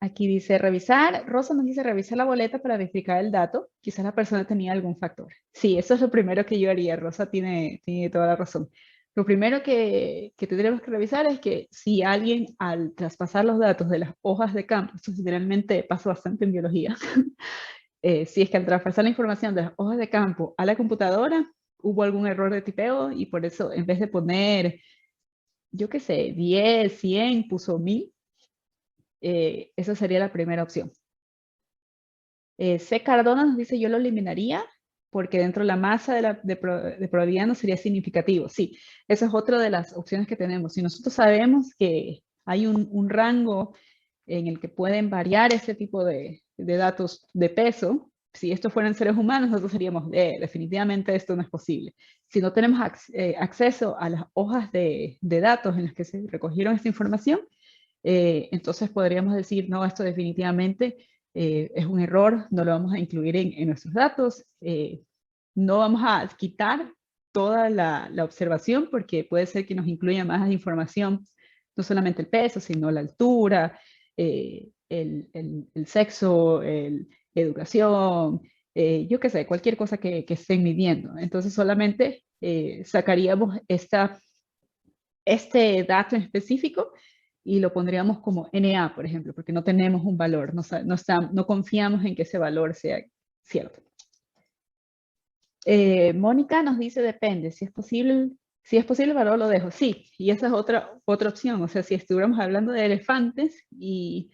Aquí dice revisar, Rosa nos dice revisar la boleta para verificar el dato. Quizás la persona tenía algún factor. Sí, eso es lo primero que yo haría. Rosa tiene toda la razón. Lo primero que tendremos que revisar es que si alguien al traspasar los datos de las hojas de campo, esto generalmente pasa bastante en biología, si es que al traspasar la información de las hojas de campo a la computadora, hubo algún error de tipeo y por eso en vez de poner, yo qué sé, 10, 100, puso 1000. Esa sería la primera opción. C. Cardona nos dice, yo lo eliminaría porque dentro de la masa de probabilidad no sería significativo. Sí, esa es otra de las opciones que tenemos. Si nosotros sabemos que hay un rango en el que pueden variar ese tipo de datos de peso, si estos fueran seres humanos, nosotros seríamos, definitivamente esto no es posible. Si no tenemos acceso a las hojas de datos en las que se recogieron esta información, entonces podríamos decir, no, esto definitivamente es un error, no lo vamos a incluir en nuestros datos, no vamos a quitar toda la observación porque puede ser que nos incluya más información, no solamente el peso, sino la altura, el sexo, educación, yo qué sé, cualquier cosa que estén midiendo. Entonces solamente sacaríamos este dato en específico y lo pondríamos como NA, por ejemplo, porque no tenemos un valor, no confiamos en que ese valor sea cierto. Mónica nos dice, depende, si es posible el valor lo dejo. Sí, y esa es otra opción, o sea, si estuviéramos hablando de elefantes y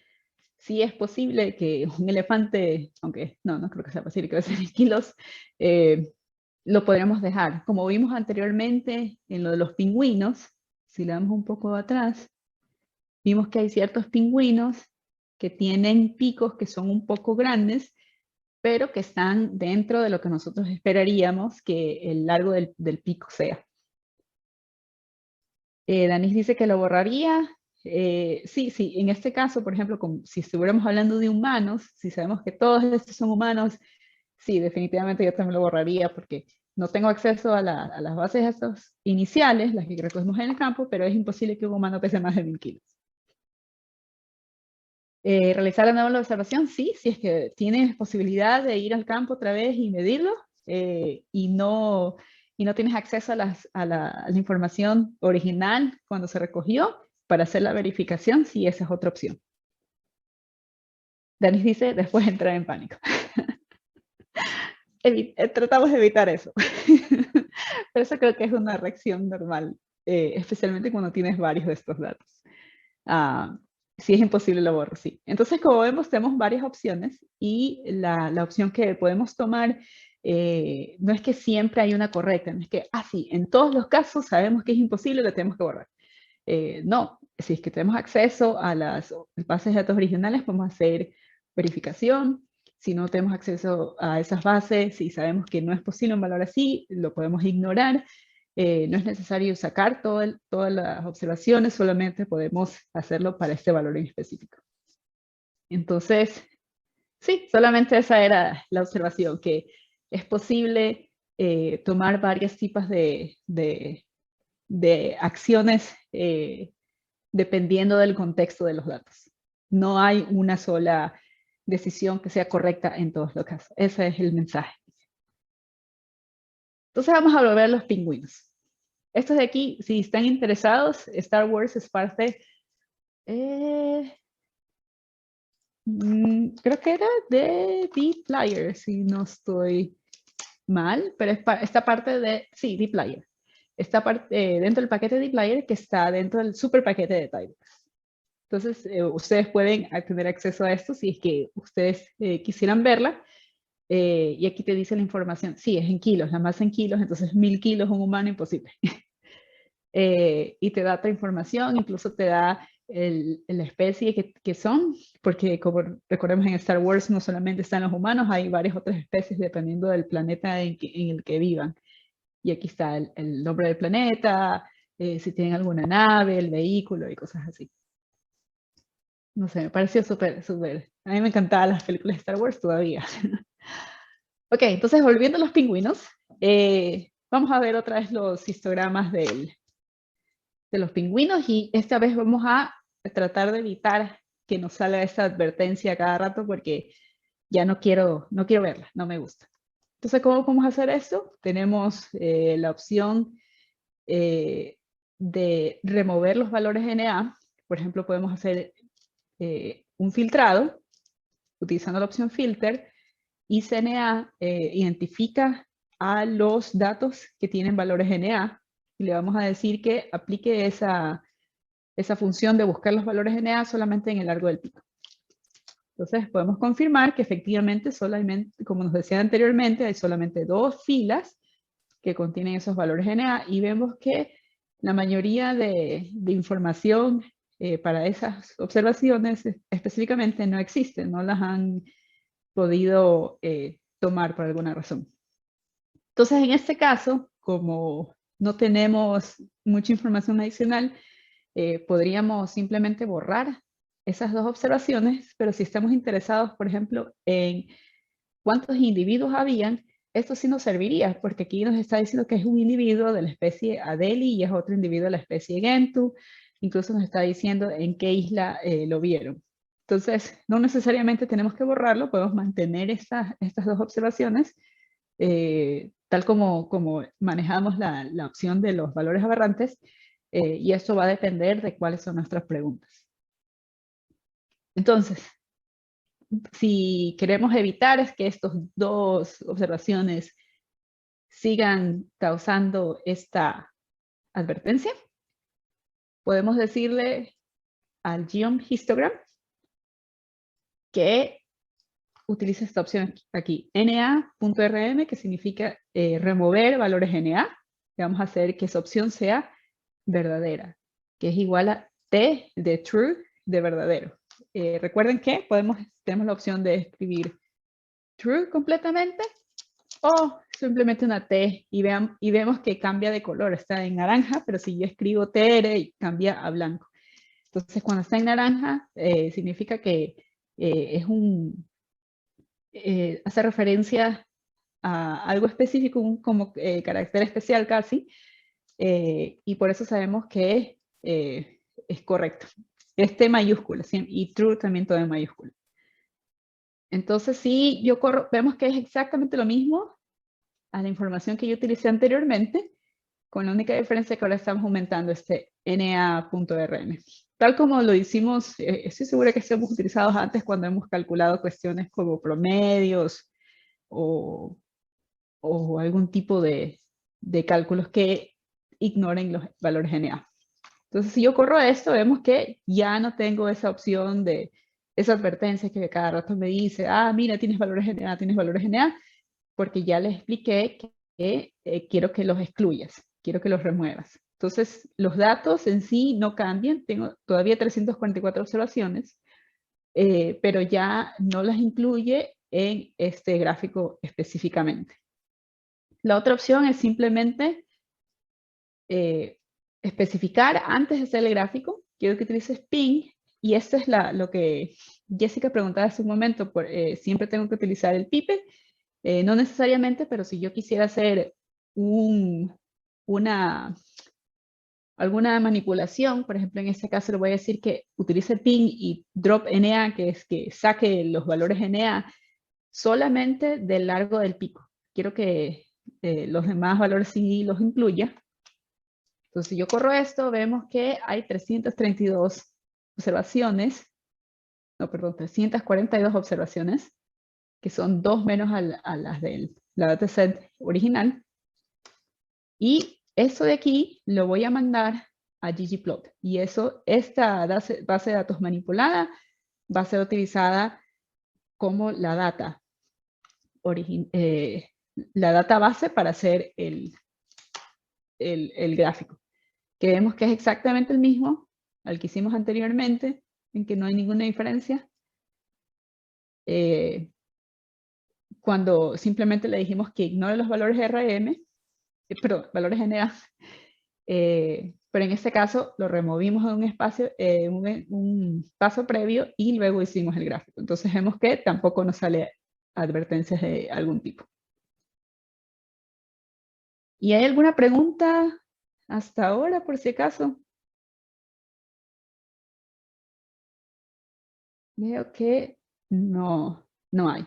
si es posible que un elefante, aunque no creo que sea posible que va a ser kilos, lo podríamos dejar. Como vimos anteriormente en lo de los pingüinos, si le damos un poco atrás, vimos que hay ciertos pingüinos que tienen picos que son un poco grandes, pero que están dentro de lo que nosotros esperaríamos que el largo del pico sea. Danis dice que lo borraría. Sí, sí, en este caso, por ejemplo, si estuviéramos hablando de humanos, si sabemos que todos estos son humanos, sí, definitivamente yo también lo borraría porque no tengo acceso a las bases estos iniciales, las que recogemos en el campo, pero es imposible que un humano pese más de 1000 kilos. Realizar la nueva observación, sí, si es que tienes posibilidad de ir al campo otra vez y medirlo y no tienes acceso a la información original cuando se recogió, para hacer la verificación, sí, esa es otra opción. Danis dice, después entrar en pánico. Tratamos de evitar eso. Pero eso creo que es una reacción normal, especialmente cuando tienes varios de estos datos. Si es imposible lo borro, sí. Entonces, como vemos, tenemos varias opciones y la opción que podemos tomar no es que siempre hay una correcta, no es que, sí, en todos los casos sabemos que es imposible, lo tenemos que borrar. No, si es que tenemos acceso a las bases de datos originales, podemos hacer verificación. Si no tenemos acceso a esas bases, si sabemos que no es posible un valor así, lo podemos ignorar. No es necesario sacar todas las observaciones, solamente podemos hacerlo para este valor en específico. Entonces, sí, solamente esa era la observación, que es posible tomar varios tipos de acciones dependiendo del contexto de los datos. No hay una sola decisión que sea correcta en todos los casos. Ese es el mensaje. Entonces vamos a volver a los pingüinos. Estos de aquí, si están interesados, Star Wars es parte, creo que era de dplyr, si no estoy mal, pero esta parte de, sí, dplyr. Esta parte dentro del paquete de dplyr que está dentro del super paquete de Tidyverse. Entonces, ustedes pueden tener acceso a esto si es que ustedes quisieran verla. Y aquí te dice la información. Sí, es en kilos, la masa en kilos, entonces 1000 kilos un humano, imposible. Y te da otra información, incluso te da la especie que son, porque como recordemos en Star Wars no solamente están los humanos, hay varias otras especies dependiendo del planeta en el que vivan. Y aquí está el nombre del planeta, si tienen alguna nave, el vehículo y cosas así. No sé, me pareció súper, súper. A mí me encantaban las películas de Star Wars todavía. Ok, entonces volviendo a los pingüinos, vamos a ver otra vez los histogramas de los pingüinos y esta vez vamos a tratar de evitar que nos salga esa advertencia cada rato porque ya no quiero verla, no me gusta. Entonces, ¿cómo podemos hacer esto? Tenemos la opción de remover los valores NA. Por ejemplo, podemos hacer un filtrado utilizando la opción filter y CNA identifica a los datos que tienen valores NA y le vamos a decir que aplique esa función de buscar los valores NA solamente en el largo del pico. Entonces podemos confirmar que efectivamente solamente, como nos decía anteriormente, hay solamente 2 filas que contienen esos valores NA y vemos que la mayoría de información para esas observaciones específicamente no existen, no las han podido tomar por alguna razón. Entonces, en este caso, como no tenemos mucha información adicional, podríamos simplemente borrar esas 2 observaciones, pero si estamos interesados, por ejemplo, en cuántos individuos habían, esto sí nos serviría, porque aquí nos está diciendo que es un individuo de la especie Adeli y es otro individuo de la especie Gentoo. Incluso nos está diciendo en qué isla lo vieron. Entonces, no necesariamente tenemos que borrarlo, podemos mantener estas 2 observaciones, tal como manejamos la opción de los valores aberrantes, y esto va a depender de cuáles son nuestras preguntas. Entonces, si queremos evitar es que estas 2 observaciones sigan causando esta advertencia, podemos decirle al geom histogram que utilice esta opción aquí, na.rm, que significa remover valores na. Y vamos a hacer que esa opción sea verdadera, que es igual a t de true de verdadero. Recuerden que tenemos la opción de escribir true completamente, o simplemente una T y vemos que cambia de color, está en naranja, pero si yo escribo TR cambia a blanco. Entonces cuando está en naranja significa que hace referencia a algo específico, como carácter especial casi, y por eso sabemos que es correcto. Este mayúscula, y true también todo en mayúscula. Entonces sí, vemos que es exactamente lo mismo a la información que yo utilicé anteriormente, con la única diferencia que ahora estamos aumentando este NA.rm. Tal como lo hicimos, estoy segura que hemos utilizado antes cuando hemos calculado cuestiones como promedios o algún tipo de cálculos que ignoren los valores NA. Entonces, si yo corro esto, vemos que ya no tengo esa opción de esa advertencia que cada rato me dice, ah, mira, tienes valores NA, porque ya les expliqué que quiero que los excluyas, quiero que los remuevas. Entonces, los datos en sí no cambian, tengo todavía 344 observaciones, pero ya no las incluye en este gráfico específicamente. La otra opción es simplemente especificar antes de hacer el gráfico, quiero que utilices ping, y esto es lo que Jessica preguntaba hace un momento, siempre tengo que utilizar el pipe, no necesariamente, pero si yo quisiera hacer alguna manipulación, por ejemplo, en este caso le voy a decir que utilice ping y drop NA, que es que saque los valores NA solamente del largo del pico. Quiero que los demás valores sí los incluya. Entonces, si yo corro esto, vemos que hay 332 observaciones, no, perdón, 342 observaciones, que son 2 menos a las de la dataset original. Y eso de aquí lo voy a mandar a ggplot. Y esta base de datos manipulada va a ser utilizada como la data base para hacer el gráfico. Que vemos que es exactamente el mismo al que hicimos anteriormente, en que no hay ninguna diferencia. Cuando simplemente le dijimos que ignore los valores RM, perdón, valores NA, pero en este caso lo removimos de un espacio, un paso previo y luego hicimos el gráfico. Entonces vemos que tampoco nos sale advertencias de algún tipo. ¿Y hay alguna pregunta hasta ahora, por si acaso? Veo que no hay.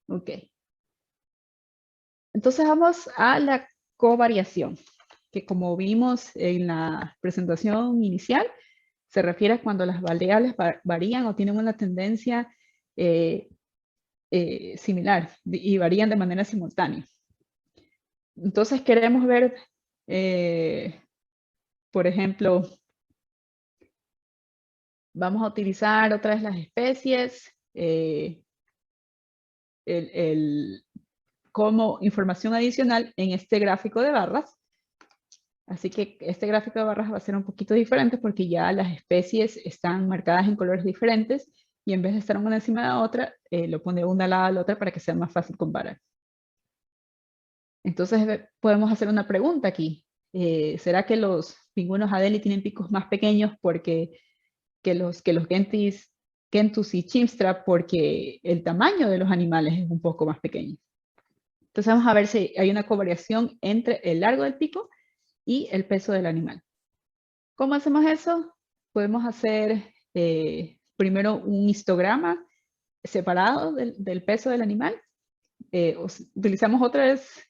Ok. Entonces vamos a la covariación, que como vimos en la presentación inicial, se refiere a cuando las variables varían o tienen una tendencia similar y varían de manera simultánea. Entonces queremos ver, por ejemplo, vamos a utilizar otra vez las especies, como información adicional en este gráfico de barras. Así que este gráfico de barras va a ser un poquito diferente porque ya las especies están marcadas en colores diferentes y en vez de estar una encima de la otra, lo pone una al lado de la otra para que sea más fácil comparar. Entonces podemos hacer una pregunta aquí. ¿Será que los pingüinos Adelie tienen picos más pequeños porque que los Kentus y Chimstra porque el tamaño de los animales es un poco más pequeño? Entonces vamos a ver si hay una covariación entre el largo del pico y el peso del animal. ¿Cómo hacemos eso? Podemos hacer primero un histograma separado del peso del animal. Utilizamos otra vez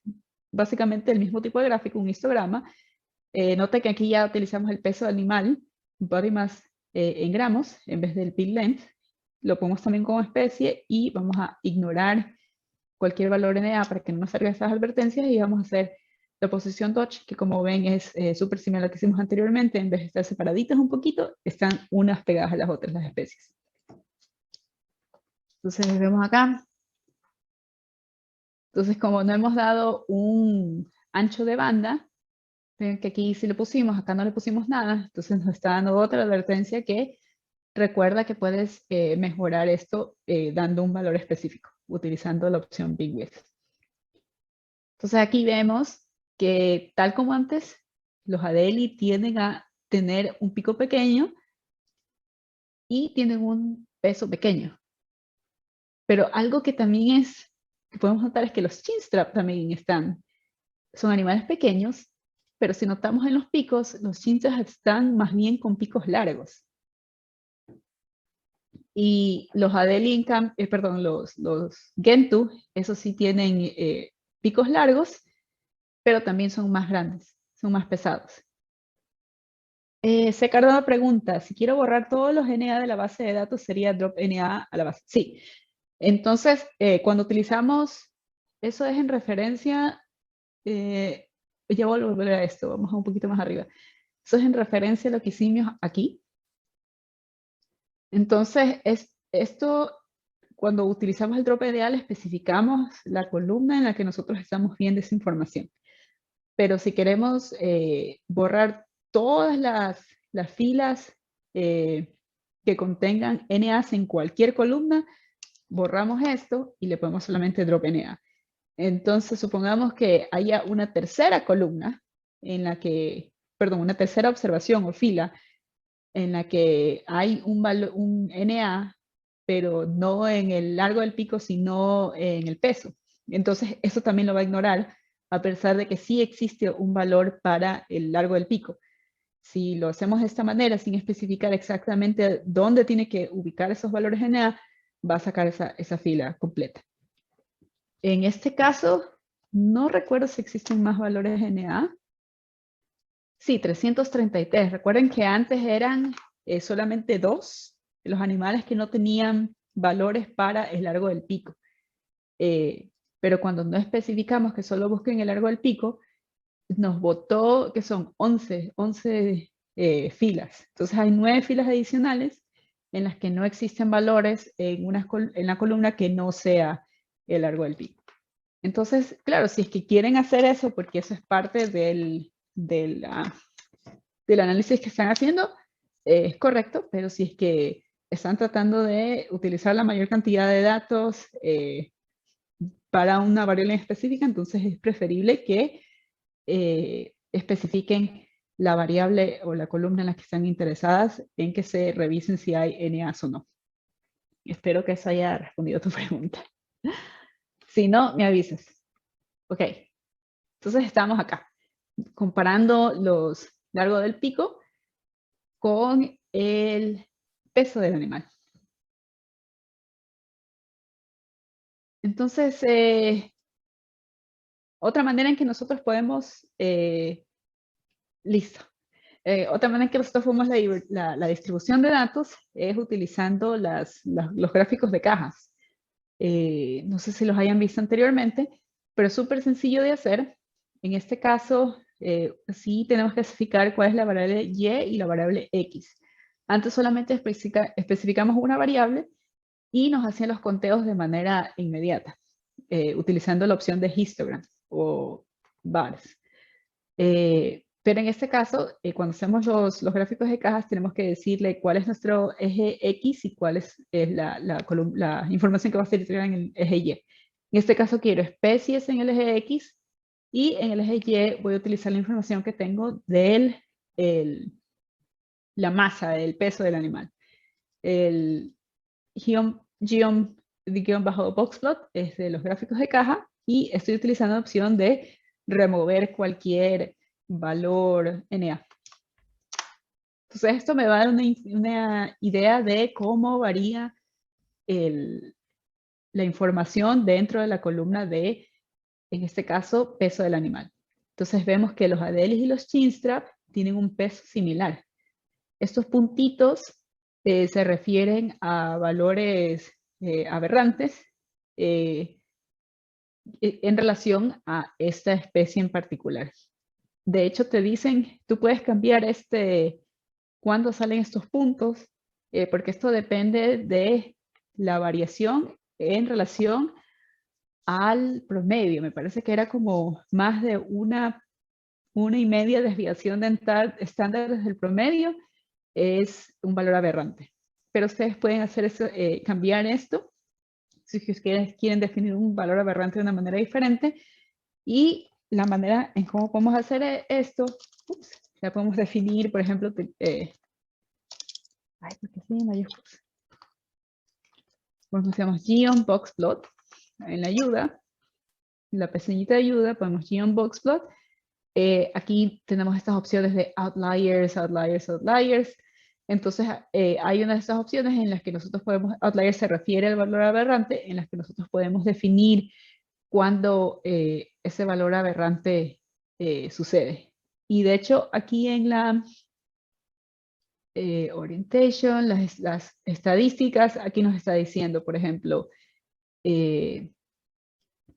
básicamente el mismo tipo de gráfico, un histograma. Nota que aquí ya utilizamos el peso del animal, body mass en gramos, en vez del pin length. Lo ponemos también como especie y vamos a ignorar cualquier valor NA para que no nos salgan esas advertencias y vamos a hacer la posición Dodge, que como ven es súper similar a lo que hicimos anteriormente. En vez de estar separaditas un poquito, están unas pegadas a las otras las especies. Entonces vemos acá. Entonces como no hemos dado un ancho de banda, ven que aquí sí le pusimos, acá no le pusimos nada, entonces nos está dando otra advertencia que recuerda que puedes mejorar esto dando un valor específico, utilizando la opción Big Width. Entonces aquí vemos que tal como antes, los Adeli tienden a tener un pico pequeño y tienen un peso pequeño. Pero algo que también que podemos notar es que los chinstrap también son animales pequeños, pero si notamos en los picos, los chinstrap están más bien con picos largos. Y los Adeli, perdón, los Gentoo, esos sí tienen picos largos, pero también son más grandes, son más pesados. Cardona pregunta, si quiero borrar todos los NA de la base de datos, ¿sería drop NA a la base? Sí. Entonces, cuando utilizamos, eso es en referencia, ya voy a volver a esto, vamos a un poquito más arriba. Eso es en referencia a lo que hicimos aquí. Entonces, esto, cuando utilizamos el drop NA, especificamos la columna en la que nosotros estamos viendo esa información. Pero si queremos borrar todas las filas que contengan NAs en cualquier columna, borramos esto y le ponemos solamente drop NA. Entonces, supongamos que haya una tercera columna en la que, perdón, una tercera observación o fila en la que hay un NA, pero no en el largo del pico, sino en el peso. Entonces, eso también lo va a ignorar, a pesar de que sí existe un valor para el largo del pico. Si lo hacemos de esta manera, sin especificar exactamente dónde tiene que ubicar esos valores NA, va a sacar esa fila completa. En este caso, no recuerdo si existen más valores NA. Sí, 333. Recuerden que antes eran solamente 2 los animales que no tenían valores para el largo del pico. Pero cuando no especificamos que solo busquen el largo del pico, nos botó que son 11 filas. Entonces hay 9 filas adicionales en las que no existen valores en la columna que no sea el largo del pico. Entonces, claro, si es que quieren hacer eso, porque eso es parte del análisis que están haciendo, es correcto, pero si es que están tratando de utilizar la mayor cantidad de datos para una variable específica, entonces es preferible que especifiquen la variable o la columna en la que están interesadas en que se revisen si hay NAs o no. Espero que eso haya respondido a tu pregunta. Si no, me avisas. Ok, entonces estamos acá, comparando los largos del pico con el peso del animal. Entonces, otra manera en que nosotros podemos, listo, otra manera en que nosotros podemos la distribución de datos es utilizando los gráficos de cajas. No sé si los hayan visto anteriormente, pero es súper sencillo de hacer. En este caso, sí tenemos que especificar cuál es la variable y y la variable x. Antes solamente especificamos una variable y nos hacían los conteos de manera inmediata, utilizando la opción de histogram o bars. Pero en este caso, cuando hacemos los gráficos de cajas, tenemos que decirle cuál es nuestro eje X y cuál es la información que va a ser en el eje Y. En este caso quiero especies en el eje X y en el eje Y voy a utilizar la información que tengo de la masa, el peso del animal. El guión-boxplot es de los gráficos de caja y estoy utilizando la opción de remover cualquier valor NA. Entonces esto me va a dar una idea de cómo varía la información dentro de la columna de, en este caso, peso del animal. Entonces vemos que los Adelis y los Chinstrap tienen un peso similar. Estos puntitos se refieren a valores aberrantes en relación a esta especie en particular. De hecho, te dicen, tú puedes cambiar cuándo salen estos puntos, porque esto depende de la variación en relación al promedio. Me parece que era como más de una y media desviación de estándares del promedio es un valor aberrante. Pero ustedes pueden hacer eso, cambiar esto. Si ustedes quieren definir un valor aberrante de una manera diferente, Y la manera en cómo podemos hacer esto, ya podemos definir, por ejemplo, ¿por qué sí, mayúsculas? Usamos geon-box-plot en la ayuda, en la pestañita de ayuda, ponemos geon-box-plot. Aquí tenemos estas opciones de outliers, outliers, outliers. Entonces, hay una de estas opciones en las que nosotros podemos, outliers se refiere al valor aberrante, en las que nosotros podemos definir cuándo ese valor aberrante sucede. Y de hecho, aquí en la orientation, las estadísticas, aquí nos está diciendo, por ejemplo,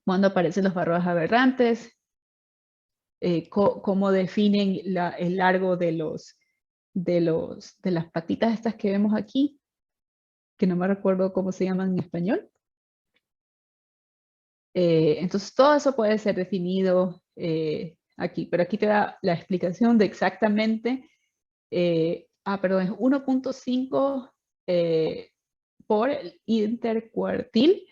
cuándo aparecen los valores aberrantes, cómo definen el largo de las patitas estas que vemos aquí, que no me recuerdo cómo se llaman en español. Entonces todo eso puede ser definido aquí, pero aquí te da la explicación de exactamente, perdón, es 1.5 por el intercuartil,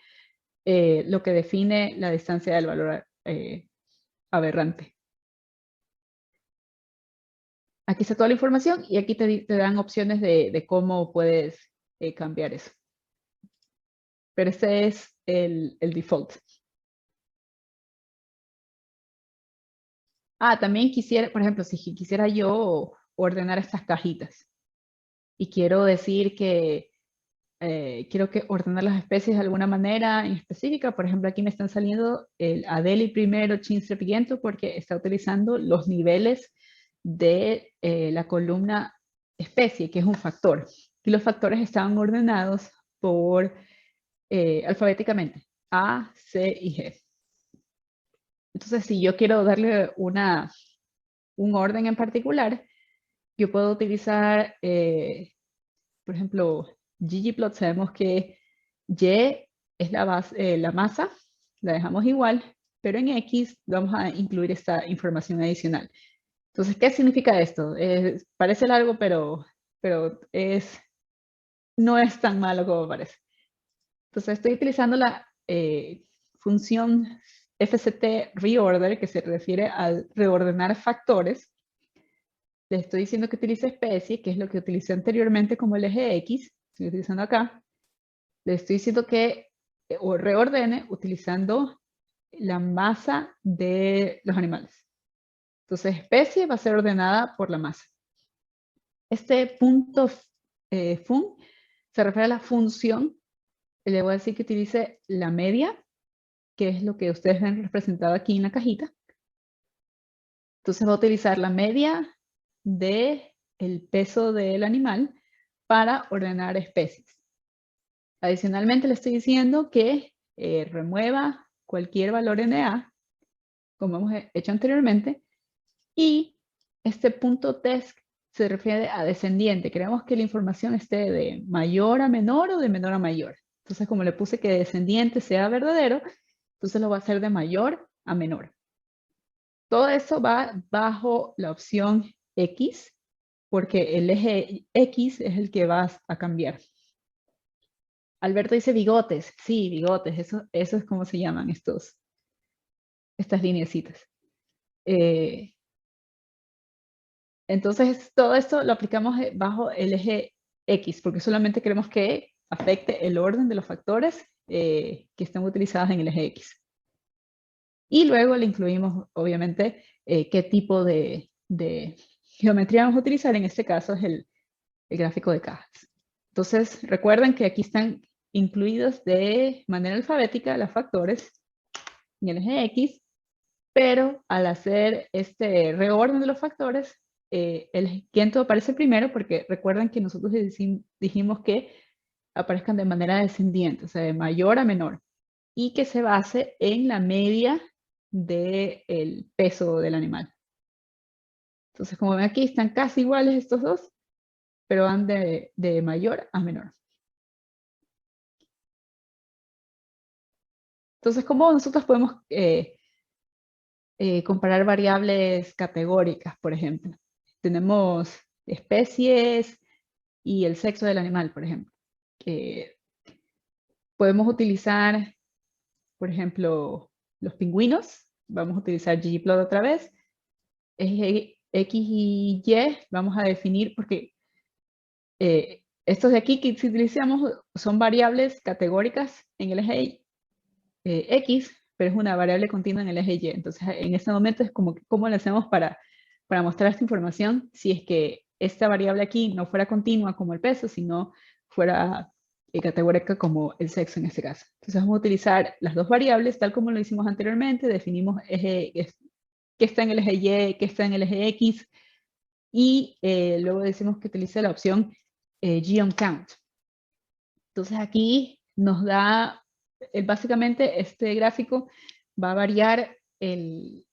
lo que define la distancia del valor aberrante. Aquí está toda la información y aquí te dan opciones de cómo puedes cambiar eso. Pero este es el default. También quisiera, por ejemplo, si quisiera yo ordenar estas cajitas y quiero decir que quiero ordenar las especies de alguna manera en específica. Por ejemplo, aquí me están saliendo el Adeli primero Chinstrepiguento porque está utilizando los niveles de la columna especie, que es un factor. Y los factores estaban ordenados por alfabéticamente A, C y G. Entonces, si yo quiero darle un orden en particular, yo puedo utilizar, por ejemplo, ggplot. Sabemos que Y es la masa, la dejamos igual, pero en X vamos a incluir esta información adicional. Entonces, ¿qué significa esto? Parece largo, pero no es tan malo como parece. Entonces, estoy utilizando la función fct reorder, que se refiere al reordenar factores. Le estoy diciendo que utilice especie, que es lo que utilicé anteriormente como el eje X. Estoy utilizando acá. Le estoy diciendo que reordene utilizando la masa de los animales. Entonces, especie va a ser ordenada por la masa. Este punto fun se refiere a la función. Le voy a decir que utilice la media, que es lo que ustedes ven representado aquí en la cajita. Entonces va a utilizar la media del peso del animal para ordenar especies. Adicionalmente le estoy diciendo que remueva cualquier valor NA, como hemos hecho anteriormente, y este punto test se refiere a descendiente. Queremos que la información esté de mayor a menor o de menor a mayor. Entonces, como le puse que descendiente sea verdadero, entonces lo va a hacer de mayor a menor. Todo eso va bajo la opción X, porque el eje X es el que vas a cambiar. Alberto dice bigotes. Sí, bigotes. Eso es como se llaman estas lineecitas. Entonces, todo esto lo aplicamos bajo el eje X, porque solamente queremos que afecte el orden de los factores que están utilizados en el eje X. Y luego le incluimos, obviamente, qué tipo de geometría vamos a utilizar. En este caso es el gráfico de cajas. Entonces, recuerden que aquí están incluidos de manera alfabética los factores en el eje X, pero al hacer este reorden de los factores, el quinto aparece primero porque recuerden que nosotros dijimos que aparezcan de manera descendiente, o sea, de mayor a menor, y que se base en la media del peso del animal. Entonces, como ven aquí, están casi iguales estos dos, pero van de mayor a menor. Entonces, ¿cómo nosotros podemos comparar variables categóricas, por ejemplo? Tenemos especies y el sexo del animal, por ejemplo. Podemos utilizar, por ejemplo, los pingüinos. vamos a utilizar ggplot otra vez. Eje X y Y vamos a definir, porque estos de aquí que si utilizamos son variables categóricas en el eje X, pero es una variable continua en el eje Y. Entonces, en este momento es como, ¿cómo le hacemos para mostrar esta información si es que esta variable aquí no fuera continua como el peso, sino fuera categórica como el sexo en este caso? Entonces, vamos a utilizar las dos variables, tal como lo hicimos anteriormente. Definimos qué está en el eje Y, qué está en el eje X, y luego decimos que utilice la opción geonCount. Entonces, aquí nos da, básicamente, este gráfico va a variar el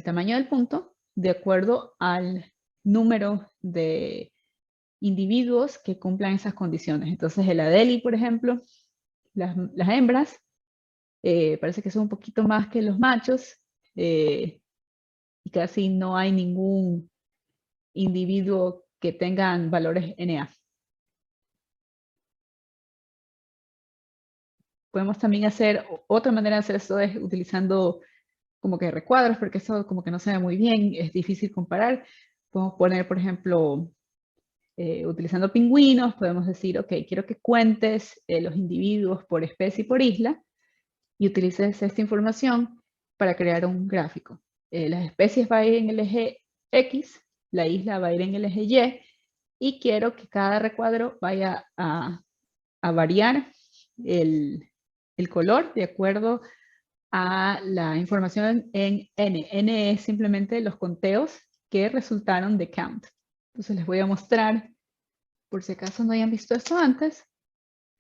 tamaño del punto de acuerdo al número de individuos que cumplan esas condiciones. Entonces, el Adeli, por ejemplo, las hembras, parece que son un poquito más que los machos, y casi no hay ningún individuo que tengan valores NA. Podemos también hacer, otra manera de hacer esto es utilizando como que recuadros, porque eso como que no se ve muy bien, es difícil comparar. Podemos poner, por ejemplo, utilizando pingüinos, podemos decir, ok, quiero que cuentes los individuos por especie y por isla, y utilices esta información para crear un gráfico. Las especies van a ir en el eje X, la isla va a ir en el eje Y quiero que cada recuadro vaya a variar el color de acuerdo a la información en N. N es simplemente los conteos que resultaron de count. Entonces les voy a mostrar, por si acaso no hayan visto esto antes.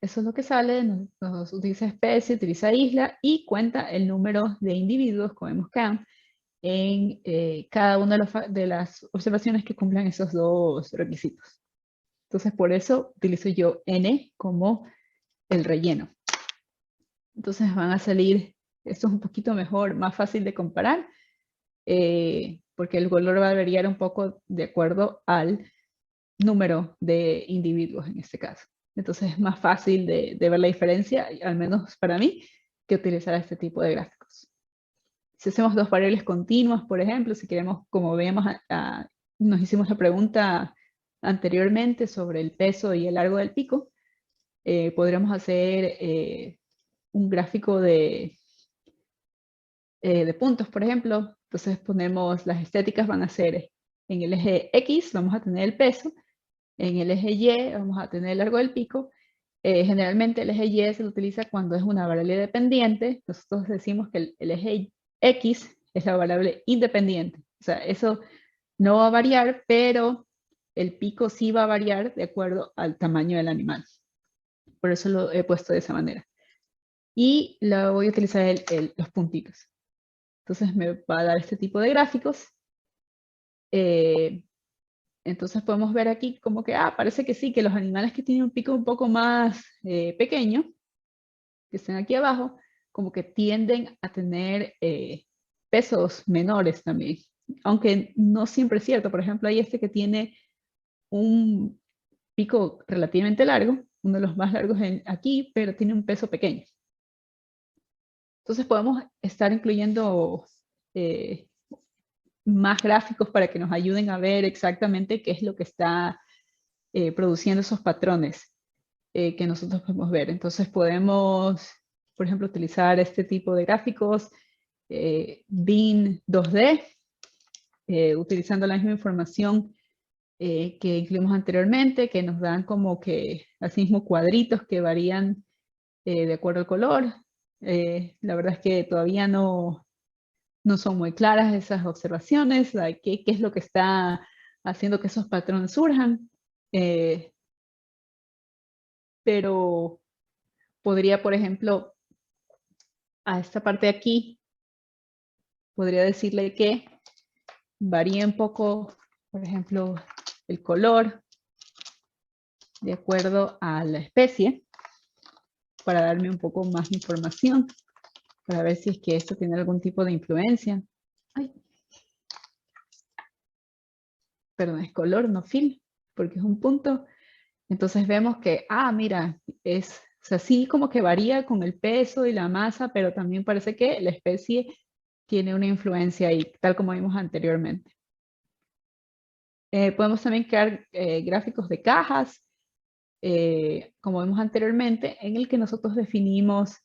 Eso es lo que sale, nos utiliza especie, utiliza isla y cuenta el número de individuos, como vemos count, en cada una de las observaciones que cumplan esos dos requisitos. Entonces por eso utilizo yo N como el relleno. Entonces van a salir, esto es un poquito mejor, más fácil de comparar, porque el color va a variar un poco de acuerdo al número de individuos en este caso. Entonces es más fácil de ver la diferencia, al menos para mí, que utilizar este tipo de gráficos. Si hacemos dos variables continuas, por ejemplo, si queremos, como veíamos, nos hicimos la pregunta anteriormente sobre el peso y el largo del pico, podríamos hacer un gráfico de puntos, por ejemplo. Entonces ponemos, las estéticas van a ser en el eje X, vamos a tener el peso, en el eje Y vamos a tener el largo del pico. Generalmente el eje Y se utiliza cuando es una variable dependiente. Nosotros decimos que el eje X es la variable independiente. O sea, eso no va a variar, pero el pico sí va a variar de acuerdo al tamaño del animal. Por eso lo he puesto de esa manera. Y lo voy a utilizar los puntitos. Entonces me va a dar este tipo de gráficos. Entonces podemos ver aquí como que, parece que sí, que los animales que tienen un pico un poco más pequeño, que están aquí abajo, como que tienden a tener pesos menores también. Aunque no siempre es cierto. Por ejemplo, hay este que tiene un pico relativamente largo, uno de los más largos aquí, pero tiene un peso pequeño. Entonces podemos estar incluyendo más gráficos para que nos ayuden a ver exactamente qué es lo que está produciendo esos patrones que nosotros podemos ver. Entonces podemos, por ejemplo, utilizar este tipo de gráficos, BIN 2D, utilizando la misma información que incluimos anteriormente, que nos dan como que así mismo cuadritos que varían de acuerdo al color. La verdad es que todavía no son muy claras esas observaciones, qué es lo que está haciendo que esos patrones surjan. Pero podría, por ejemplo, a esta parte de aquí, podría decirle que varía un poco, por ejemplo, el color de acuerdo a la especie, para darme un poco más de información, para ver si es que esto tiene algún tipo de influencia. Ay. Perdón, es color, no fil, porque es un punto. Entonces vemos que, mira, o sea, sí como que varía con el peso y la masa, pero también parece que la especie tiene una influencia ahí, tal como vimos anteriormente. Podemos también crear gráficos de cajas, como vimos anteriormente, en el que nosotros definimos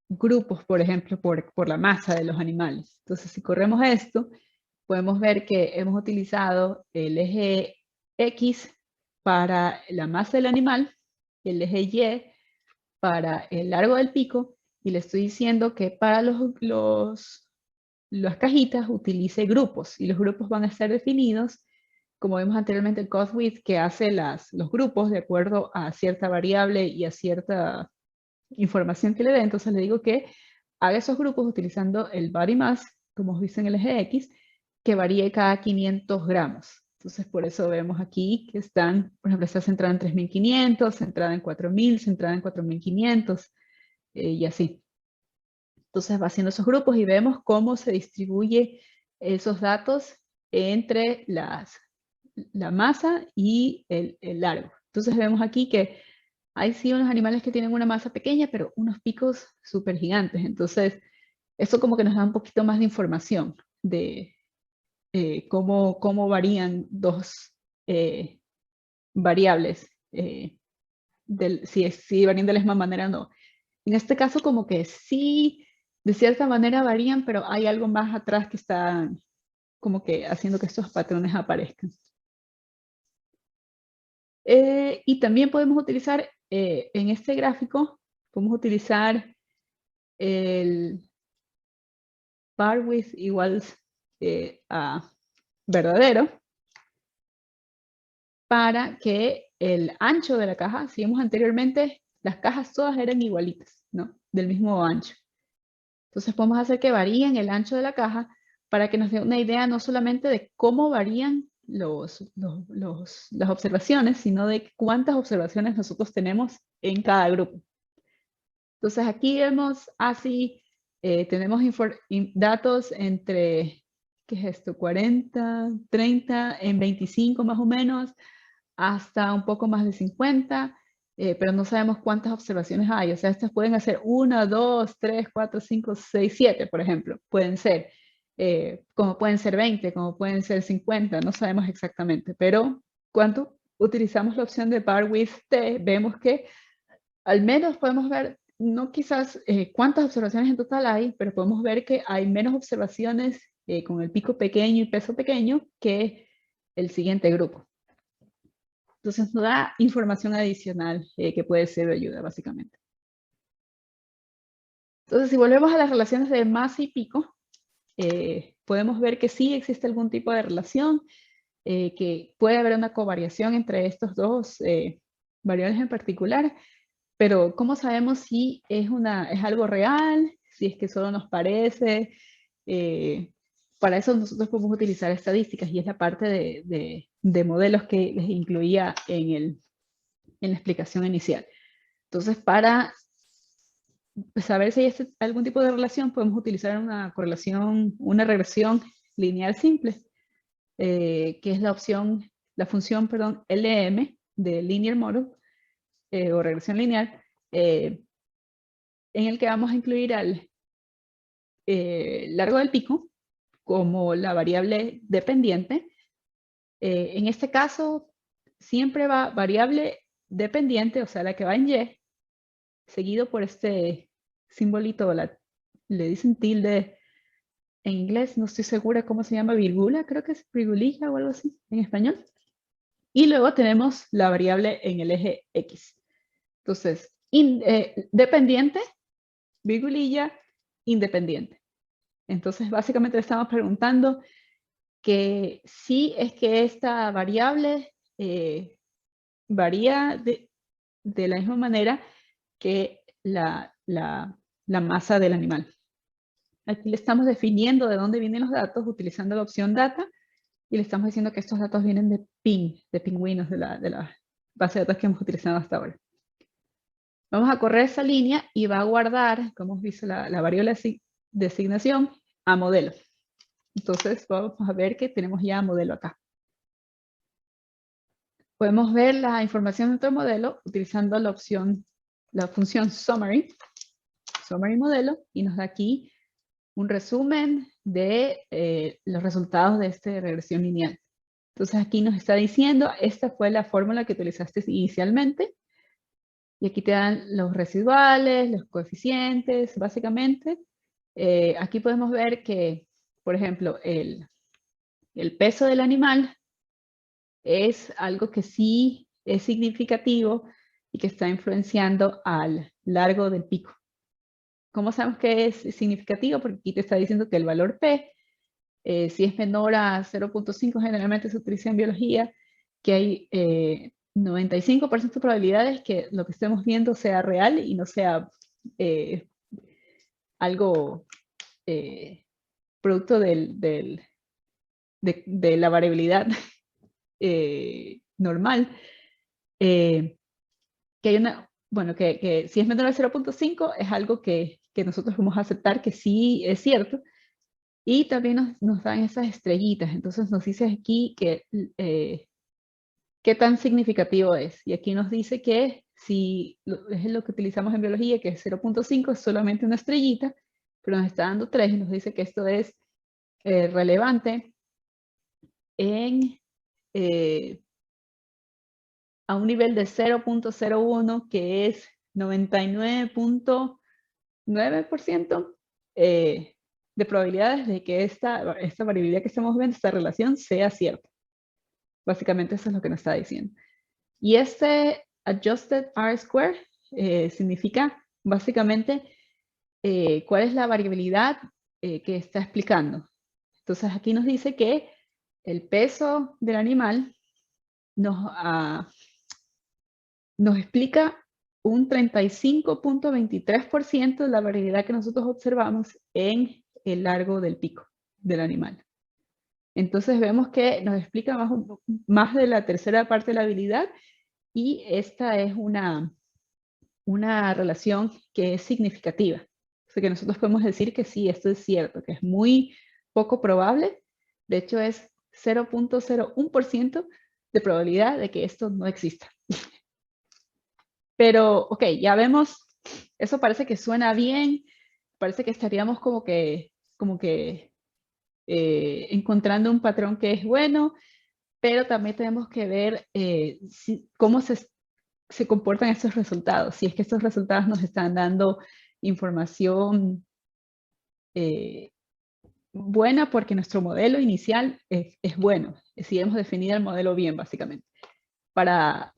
grupos, por ejemplo, por la masa de los animales. Entonces, si corremos esto, podemos ver que hemos utilizado el eje X para la masa del animal, el eje Y para el largo del pico, y le estoy diciendo que para las cajitas utilice grupos, y los grupos van a estar definidos, como vimos anteriormente, el cost width, que hace los grupos de acuerdo a cierta variable y a cierta información que le dé. Entonces le digo que haga esos grupos utilizando el body mass, como hemos visto en el eje X, que varíe cada 500 gramos. Entonces por eso vemos aquí que están, por ejemplo, está centrada en 3500, centrada en 4000, centrada en 4500 y así. Entonces va haciendo esos grupos y vemos cómo se distribuye esos datos entre la masa y el largo. Entonces vemos aquí que hay sí unos animales que tienen una masa pequeña, pero unos picos súper gigantes. Entonces, eso como que nos da un poquito más de información de cómo varían dos variables, si varían de la misma manera o no. En este caso como que sí, de cierta manera varían, pero hay algo más atrás que está como que haciendo que estos patrones aparezcan. Y también podemos utilizar en este gráfico, podemos utilizar el bar width iguals a verdadero para que el ancho de la caja, si vimos anteriormente, las cajas todas eran igualitas, ¿no? Del mismo ancho. Entonces podemos hacer que varíen el ancho de la caja para que nos dé una idea no solamente de cómo varían las observaciones, sino de cuántas observaciones nosotros tenemos en cada grupo. Entonces aquí vemos así, tenemos datos entre, ¿qué es esto? 40, 30, en 25 más o menos, hasta un poco más de 50, pero no sabemos cuántas observaciones hay. O sea, estas pueden hacer 1, 2, 3, 4, 5, 6, 7, por ejemplo. Pueden ser, como pueden ser 20, como pueden ser 50, no sabemos exactamente. Pero cuando utilizamos la opción de bar width t, vemos que al menos podemos ver, no quizás cuántas observaciones en total hay, pero podemos ver que hay menos observaciones con el pico pequeño y peso pequeño que el siguiente grupo. Entonces nos da información adicional que puede ser de ayuda, básicamente. Entonces, si volvemos a las relaciones de masa y pico, podemos ver que sí existe algún tipo de relación, que puede haber una covariación entre estos dos variables en particular, pero ¿cómo sabemos si es algo real? Si es que solo nos parece. Para eso nosotros podemos utilizar estadísticas y es la parte de modelos que les incluía en la explicación inicial. Entonces, para saber si hay algún tipo de relación, podemos utilizar una regresión lineal simple, que es la función, perdón, LM de Linear Model, o regresión lineal, en el que vamos a incluir al largo del pico como la variable dependiente. En este caso, siempre va variable dependiente, o sea, la que va en Y, seguido por este simbolito, le dicen tilde en inglés, no estoy segura cómo se llama, virgula, creo que es virgulilla o algo así en español. Y luego tenemos la variable en el eje X. Entonces, dependiente, virgulilla, independiente. Entonces, básicamente le estamos preguntando que si es que esta variable varía de la misma manera que la masa del animal. Aquí le estamos definiendo de dónde vienen los datos utilizando la opción data y le estamos diciendo que estos datos vienen de pingüinos de la base de datos que hemos utilizado hasta ahora. Vamos a correr esa línea y va a guardar, como hemos visto, la variable de asignación a modelo. Entonces vamos a ver que tenemos ya modelo acá. Podemos ver la información de nuestro modelo utilizando la función summary summary modelo y nos da aquí un resumen de los resultados de esta regresión lineal. Entonces aquí nos está diciendo, esta fue la fórmula que utilizaste inicialmente. Y aquí te dan los residuales, los coeficientes, básicamente. Aquí podemos ver que, por ejemplo, el peso del animal es algo que sí es significativo y que está influenciando al largo del pico. ¿Cómo sabemos que es significativo? Porque aquí te está diciendo que el valor P, si es menor a 0.5, generalmente se utiliza en biología, que hay 95% de probabilidades que lo que estemos viendo sea real y no sea algo producto de la variabilidad normal. Que hay bueno, que si es menor a 0.5 es algo que nosotros vamos a aceptar que sí es cierto. Y también nos dan esas estrellitas. Entonces nos dice aquí que qué tan significativo es. Y aquí nos dice que si es lo que utilizamos en biología, que es 0.5, es solamente una estrellita, pero nos está dando 3 y nos dice que esto es relevante a un nivel de 0.01, que es 99.9% de probabilidades de que esta variabilidad que estamos viendo, esta relación, sea cierta. Básicamente eso es lo que nos está diciendo. Y este adjusted R-square significa básicamente cuál es la variabilidad que está explicando. Entonces aquí nos dice que el peso del animal nos explica un 35.23% de la variabilidad que nosotros observamos en el largo del pico del animal. Entonces vemos que nos explica más de la tercera parte de la habilidad y esta es una relación que es significativa. O sea que nosotros podemos decir que sí, esto es cierto, que es muy poco probable. De hecho es 0.01% de probabilidad de que esto no exista. Pero, ok, ya vemos, eso parece que suena bien, parece que estaríamos como que encontrando un patrón que es bueno, pero también tenemos que ver cómo se comportan estos resultados. Si es que estos resultados nos están dando información buena porque nuestro modelo inicial es bueno. Si hemos definido el modelo bien, básicamente. Para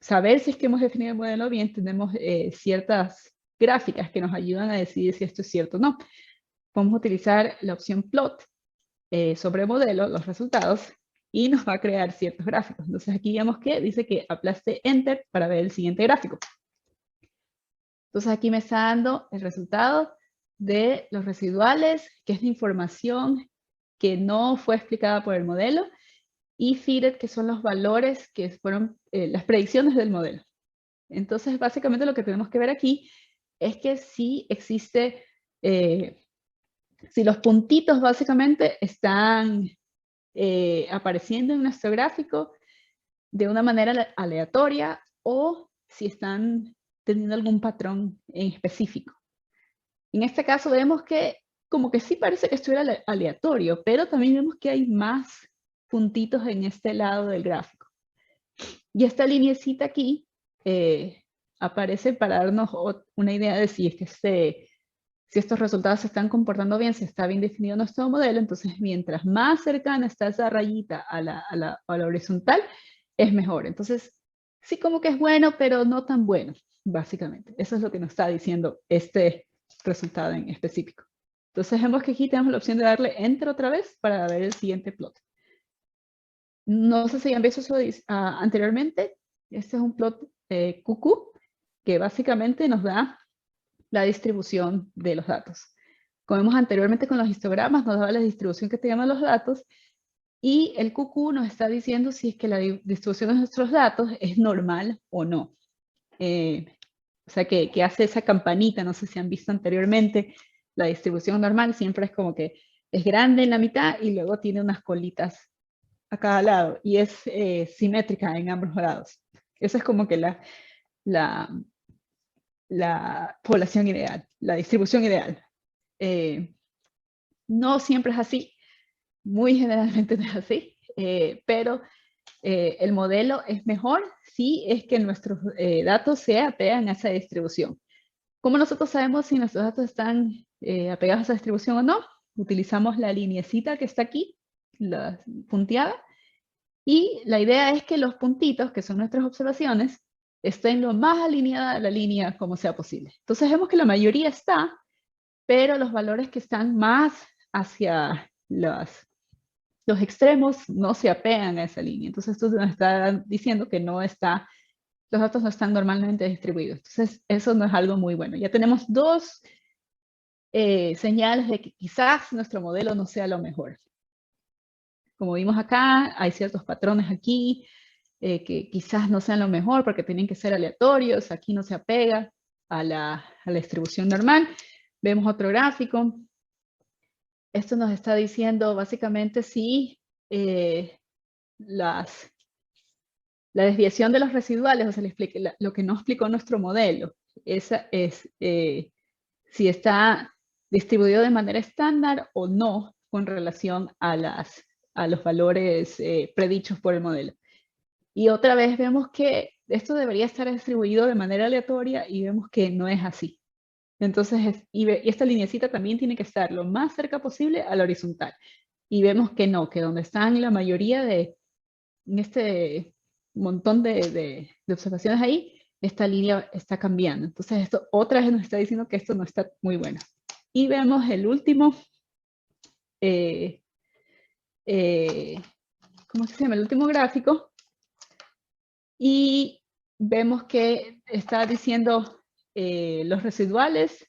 saber si es que hemos definido el modelo bien, tenemos ciertas gráficas que nos ayudan a decidir si esto es cierto o no. Podemos utilizar la opción plot sobre modelo, los resultados, y nos va a crear ciertos gráficos. Entonces aquí vemos que dice que aplaste Enter para ver el siguiente gráfico. Entonces aquí me está dando el resultado de los residuales, que es la información que no fue explicada por el modelo, y fitted, que son los valores que fueron las predicciones del modelo. Entonces básicamente lo que tenemos que ver aquí es que sí existe, si los puntitos básicamente están apareciendo en nuestro gráfico de una manera aleatoria o si están teniendo algún patrón en específico. En este caso vemos que como que sí parece que estuviera aleatorio, pero también vemos que hay más puntitos en este lado del gráfico. Y esta lineecita aquí aparece para darnos una idea de si es que si estos resultados se están comportando bien, si está bien definido nuestro modelo. Entonces mientras más cercana está esa rayita a la horizontal, es mejor. Entonces sí como que es bueno, pero no tan bueno, básicamente. Eso es lo que nos está diciendo este resultado en específico. Entonces vemos que aquí tenemos la opción de darle Enter otra vez para ver el siguiente plot. No sé si han visto eso anteriormente. Este es un plot QQ que básicamente nos da la distribución de los datos. Como vimos anteriormente con los histogramas, nos daba la distribución que tenían los datos y el QQ nos está diciendo si es que la distribución de nuestros datos es normal o no. O sea, que hace esa campanita, no sé si han visto anteriormente, la distribución normal siempre es como que es grande en la mitad y luego tiene unas colitas a cada lado y es simétrica en ambos lados. Esa es como que la población ideal, la distribución ideal. No siempre es así, muy generalmente no es así, pero el modelo es mejor si es que nuestros datos se apegan a esa distribución. ¿Cómo nosotros sabemos si nuestros datos están apegados a esa distribución o no? Utilizamos la lineecita que está aquí, la punteada, y la idea es que los puntitos, que son nuestras observaciones, estén lo más alineada a la línea como sea posible. Entonces vemos que la mayoría está, pero los valores que están más hacia los extremos no se apegan a esa línea. Entonces esto nos está diciendo que no está, los datos no están normalmente distribuidos. Entonces eso no es algo muy bueno. Ya tenemos dos señales de que quizás nuestro modelo no sea lo mejor. Como vimos acá, hay ciertos patrones aquí que quizás no sean lo mejor porque tienen que ser aleatorios. Aquí no se apega a la distribución normal. Vemos otro gráfico. Esto nos está diciendo básicamente si la desviación de los residuales, o sea, lo que no explicó nuestro modelo, esa es si está distribuido de manera estándar o no con relación a los valores predichos por el modelo. Y otra vez vemos que esto debería estar distribuido de manera aleatoria y vemos que no es así. Entonces, y esta lineecita también tiene que estar lo más cerca posible a la horizontal. Y vemos que no, que donde están la mayoría en este montón de observaciones ahí, esta línea está cambiando. Entonces, esto otra vez nos está diciendo que esto no está muy bueno. Y vemos el último, ¿cómo se llama? El último gráfico. Y vemos que está diciendo los residuales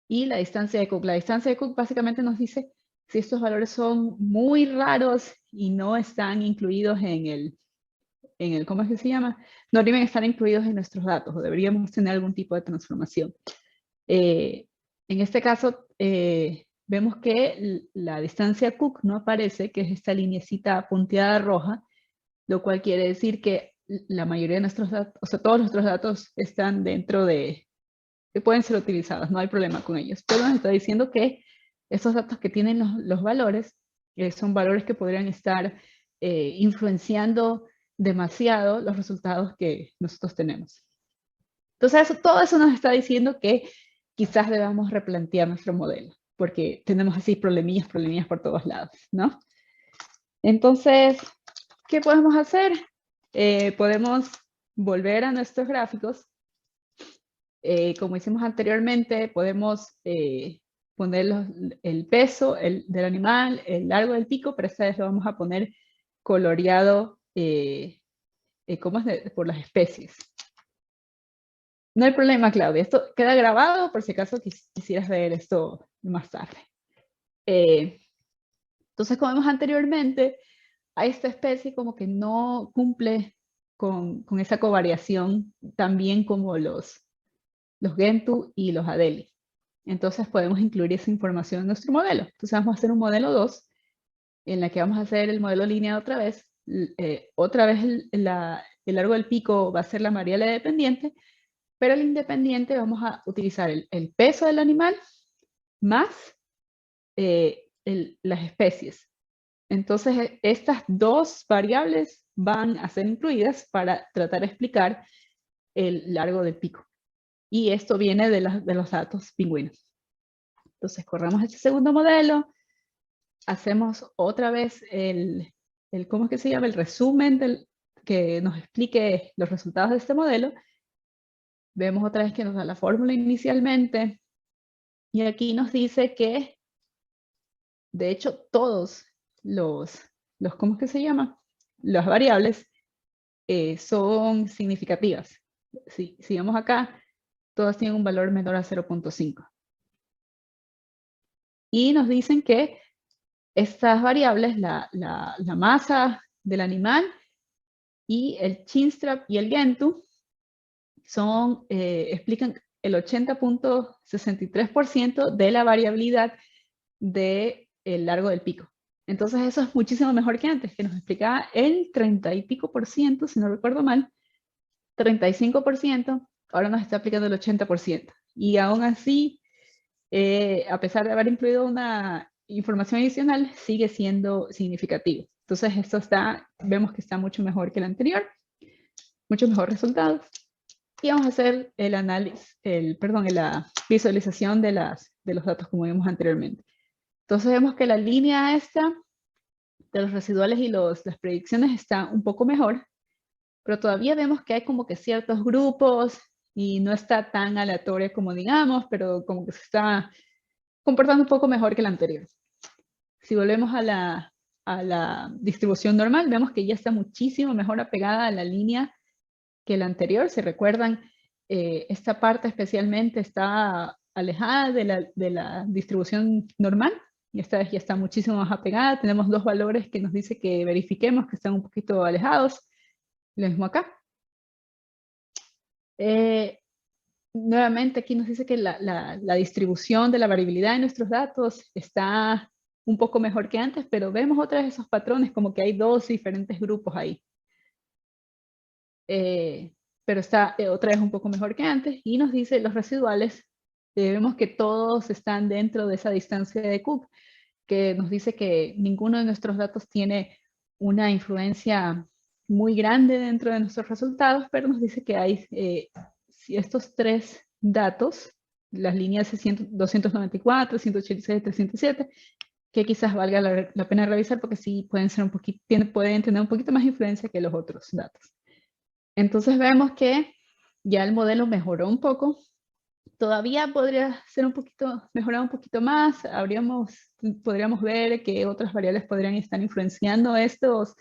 y la distancia de Cook. La distancia de Cook básicamente nos dice si estos valores son muy raros y no están incluidos en el ¿cómo es que se llama? No deben estar incluidos en nuestros datos o deberíamos tener algún tipo de transformación. En este caso, vemos que la distancia Cook no aparece, que es esta lineecita punteada roja, lo cual quiere decir que la mayoría de nuestros datos, o sea, todos nuestros datos están dentro que pueden ser utilizados, no hay problema con ellos. Pero nos está diciendo que estos datos que tienen los valores son valores que podrían estar influenciando demasiado los resultados que nosotros tenemos. Entonces, todo eso nos está diciendo que quizás debamos replantear nuestro modelo, porque tenemos así problemillas por todos lados, ¿no? Entonces, ¿qué podemos hacer? Podemos volver a nuestros gráficos. Como hicimos anteriormente, podemos poner el peso del animal, el largo del pico, pero esta vez lo vamos a poner coloreado por las especies. No hay problema, Claudia. Esto queda grabado por si acaso quisieras ver esto más tarde. Entonces, como vimos anteriormente, a esta especie como que no cumple con esa covariación tan bien como los Gentoo y los Adélie. Entonces podemos incluir esa información en nuestro modelo. Entonces vamos a hacer un modelo 2 en la que vamos a hacer el modelo lineal otra vez. El largo del pico va a ser la variable dependiente, pero el independiente vamos a utilizar el peso del animal más las especies. Entonces estas dos variables van a ser incluidas para tratar de explicar el largo del pico. Y esto viene de los datos pingüinos. Entonces corremos este segundo modelo, hacemos otra vez ¿cómo es que se llama? El resumen que nos explique los resultados de este modelo. Vemos otra vez que nos da la fórmula inicialmente. Y aquí nos dice que, de hecho, todos ¿cómo es que se llama? Las variables son significativas. Si vemos acá, todas tienen un valor menor a 0.5. Y nos dicen que estas variables, la masa del animal y el chinstrap y el Gentoo, explican el 80.63% de la variabilidad del largo del pico. Entonces eso es muchísimo mejor que antes, que nos explicaba el 30 y pico por ciento, si no recuerdo mal, 35% ahora nos está aplicando el 80%. Y aún así, a pesar de haber incluido una información adicional, sigue siendo significativo. Entonces, vemos que está mucho mejor que el anterior, muchos mejores resultados. Y vamos a hacer el análisis, la visualización de los datos como vimos anteriormente. Entonces vemos que la línea esta de los residuales y las predicciones está un poco mejor, pero todavía vemos que hay como que ciertos grupos y no está tan aleatoria como digamos, pero como que se está comportando un poco mejor que la anterior. Si volvemos a la distribución normal, vemos que ya está muchísimo mejor apegada a la línea que la anterior. Si recuerdan, esta parte especialmente está alejada de la distribución normal y esta vez ya está muchísimo más apegada. Tenemos dos valores que nos dice que verifiquemos que están un poquito alejados. Lo mismo acá. Nuevamente aquí nos dice que la distribución de la variabilidad de nuestros datos está un poco mejor que antes, pero vemos otra vez esos patrones como que hay dos diferentes grupos ahí. Pero está otra vez un poco mejor que antes y nos dice los residuales, vemos que todos están dentro de esa distancia de Cook, que nos dice que ninguno de nuestros datos tiene una influencia muy grande dentro de nuestros resultados, pero nos dice que hay si estos tres datos, las líneas 294, 186, 307, que quizás valga la pena revisar porque sí pueden ser pueden tener un poquito más influencia que los otros datos. Entonces vemos que ya el modelo mejoró un poco. Todavía podría ser mejorar un poquito más. Podríamos ver que otras variables podrían estar influenciando estos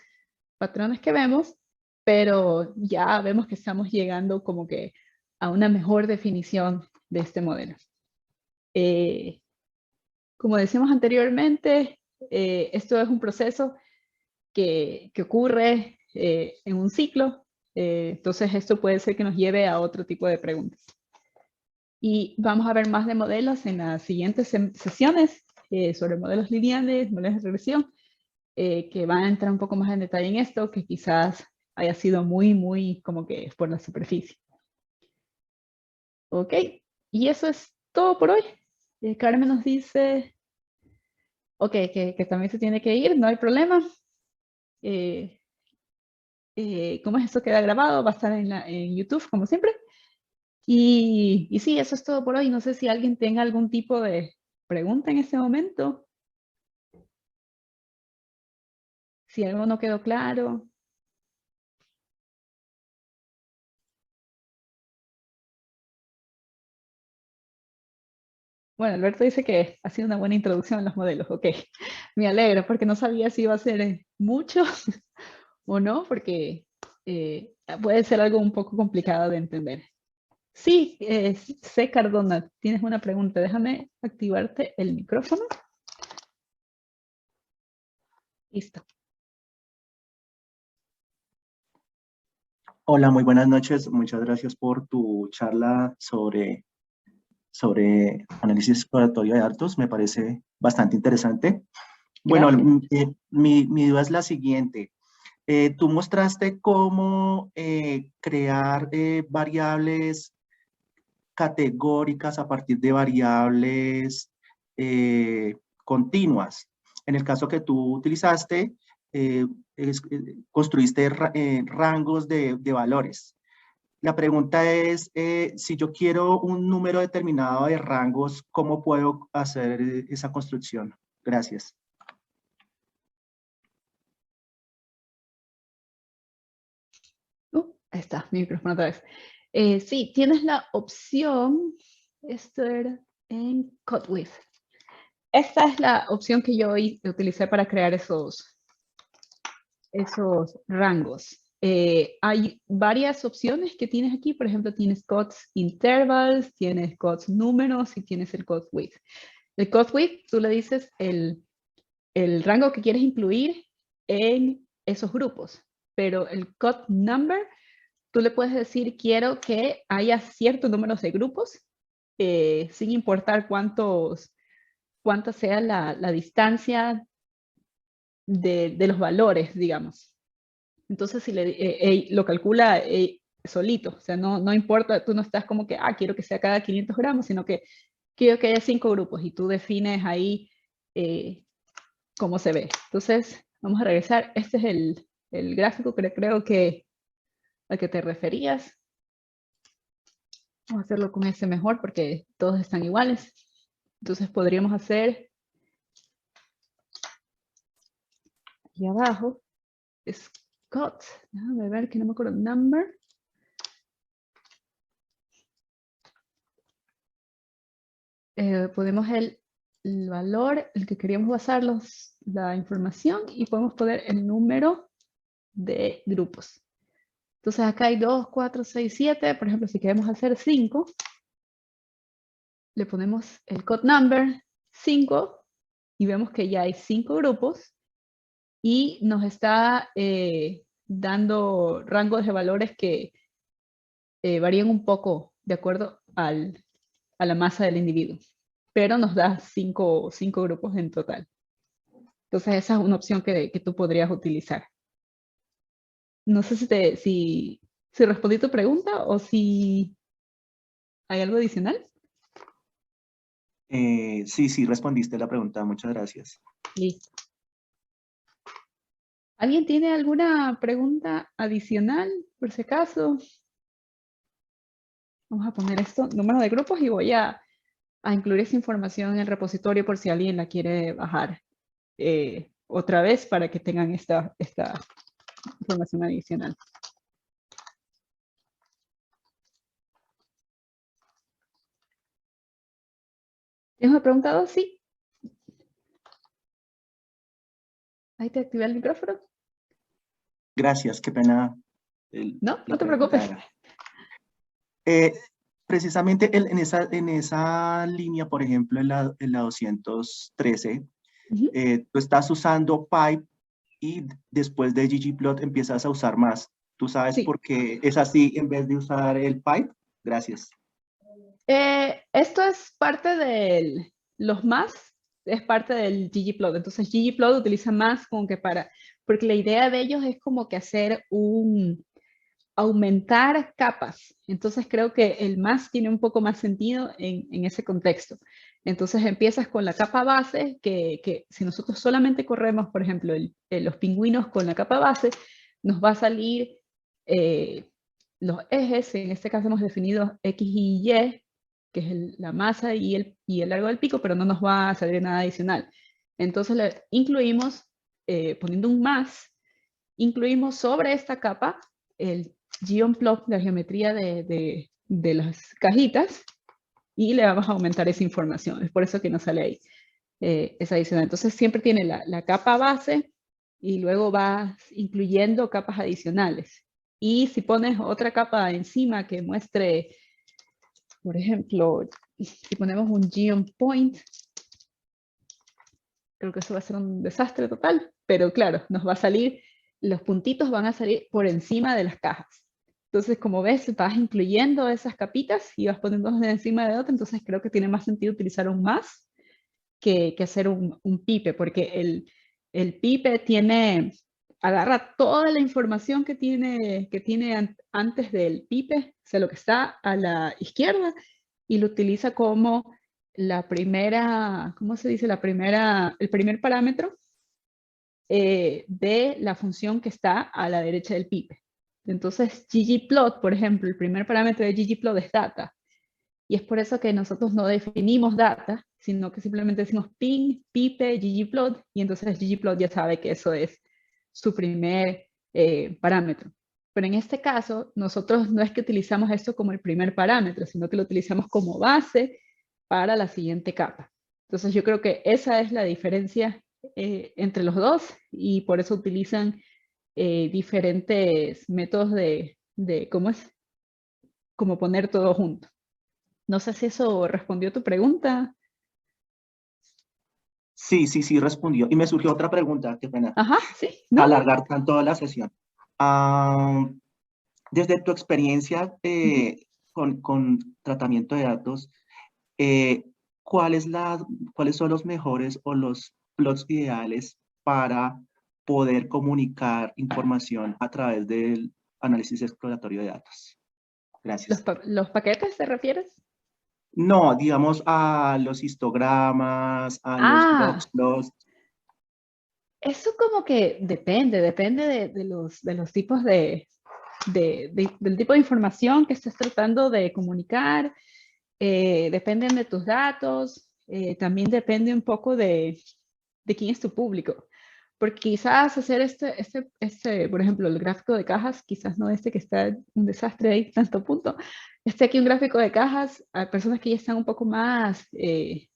patrones que vemos, pero ya vemos que estamos llegando como que a una mejor definición de este modelo. Como decíamos anteriormente, esto es un proceso que ocurre en un ciclo. Entonces esto puede ser que nos lleve a otro tipo de preguntas. Y vamos a ver más de modelos en las siguientes sesiones sobre modelos lineales, modelos de regresión, que van a entrar un poco más en detalle en esto, que quizás haya sido muy como que por la superficie. Ok, y eso es todo por hoy. Carmen nos dice, ok, que también se tiene que ir, no hay problema. Como esto queda grabado, va a estar en YouTube, como siempre. Y sí, eso es todo por hoy. No sé si alguien tenga algún tipo de pregunta en este momento. Si algo no quedó claro. Bueno, Alberto dice que ha sido una buena introducción a los modelos. Ok, me alegro porque no sabía si iba a ser mucho o no, porque puede ser algo un poco complicado de entender. Sí, C. Cardona, tienes una pregunta. Déjame activarte el micrófono. Listo. Hola, muy buenas noches. Muchas gracias por tu charla sobre análisis exploratorio de datos. Me parece bastante interesante. Bueno, mi duda es la siguiente. Tú mostraste cómo crear variables categóricas a partir de variables continuas. En el caso que tú utilizaste, construiste rangos de valores. La pregunta es, si yo quiero un número determinado de rangos, ¿cómo puedo hacer esa construcción? Gracias. Ahí está, mi micrófono otra vez. Sí, tienes la opción, esto era en CodeWith. Esta es la opción que yo utilicé para crear esos rangos. Hay varias opciones que tienes aquí. Por ejemplo, tienes codes intervals, tienes codes números y tienes el code width. El code width, tú le dices el rango que quieres incluir en esos grupos. Pero el code number, tú le puedes decir, quiero que haya ciertos números de grupos, sin importar cuánta sea la distancia de los valores, digamos. Entonces, si lo calcula solito. O sea, no importa, tú no estás como que, quiero que sea cada 500 gramos, sino que quiero que haya 5 grupos y tú defines ahí cómo se ve. Entonces, vamos a regresar. Este es el gráfico que creo que al que te referías. Vamos a hacerlo con ese mejor porque todos están iguales. Entonces podríamos hacer aquí abajo, Scott, déjame ver que no me acuerdo, number. Podemos el valor, el que queríamos basar la información y podemos poner el número de grupos. Entonces acá hay 2, 4, 6, 7. Por ejemplo, si queremos hacer 5, le ponemos el code number 5 y vemos que ya hay 5 grupos y nos está dando rangos de valores que varían un poco de acuerdo a la masa del individuo, pero nos da 5 grupos en total. Entonces esa es una opción que tú podrías utilizar. No sé si respondí tu pregunta o si hay algo adicional. Sí, respondiste la pregunta. Muchas gracias. Listo. ¿Alguien tiene alguna pregunta adicional, por si acaso? Vamos a poner esto, número de grupos, y voy a incluir esa información en el repositorio por si alguien la quiere bajar otra vez para que tengan esta información adicional. ¿Tienes una pregunta, dos? Sí. Ahí te activé el micrófono. Gracias, qué pena. No te preocupes. Precisamente en esa línea, por ejemplo, en la 213, tú estás usando pipe y después de ggplot empiezas a usar más. ¿Tú sabes por qué es así en vez de usar el pipe? Gracias. Esto es parte de los más, es parte del ggplot. Entonces ggplot utiliza más como que porque la idea de ellos es como que hacer aumentar capas. Entonces creo que el más tiene un poco más sentido en ese contexto. Entonces empiezas con la capa base, que si nosotros solamente corremos, por ejemplo, los pingüinos con la capa base, nos va a salir los ejes. En este caso hemos definido X y Y, que es la masa y el largo del pico, pero no nos va a salir nada adicional. Entonces le incluimos, poniendo un más, incluimos sobre esta capa el geoplot, la geometría de las cajitas, y le vamos a aumentar esa información. Es por eso que nos sale ahí esa adicional. Entonces siempre tiene la capa base y luego vas incluyendo capas adicionales. Y si pones otra capa encima que muestre, por ejemplo, si ponemos un geopoint, creo que eso va a ser un desastre total, pero claro, nos va a salir, los puntitos van a salir por encima de las cajas. Entonces, como ves, vas incluyendo esas capitas y vas poniendo una encima de otra. Entonces creo que tiene más sentido utilizar un más que hacer un pipe, porque el pipe agarra toda la información que tiene antes del pipe, o sea, lo que está a la izquierda, y lo utiliza como la primera, ¿cómo se dice? El primer parámetro de la función que está a la derecha del pipe. Entonces, ggplot, por ejemplo, el primer parámetro de ggplot es data. Y es por eso que nosotros no definimos data, sino que simplemente decimos ping, pipe, ggplot, y entonces ggplot ya sabe que eso es su primer parámetro. Pero en este caso, nosotros no es que utilizamos esto como el primer parámetro, sino que lo utilizamos como base para la siguiente capa. Entonces yo creo que esa es la diferencia entre los dos, y por eso utilizan diferentes métodos de cómo poner todo junto. No sé si eso respondió tu pregunta. Sí, respondió. Y me surgió otra pregunta, qué pena. Ajá, sí. No. Alargar tanto la sesión. Desde tu experiencia con tratamiento de datos, ¿cuáles son los mejores o los plots ideales para poder comunicar información a través del análisis exploratorio de datos. Gracias. ¿Los paquetes te refieres? No, digamos a los histogramas, a los box plots. Eso como que depende de los tipos del tipo de información que estés tratando de comunicar, dependen de tus datos, también depende un poco de quién es tu público. Porque quizás hacer por ejemplo, el gráfico de cajas, quizás no que está un desastre ahí, tanto punto. Aquí un gráfico de cajas a personas que ya están un poco más, que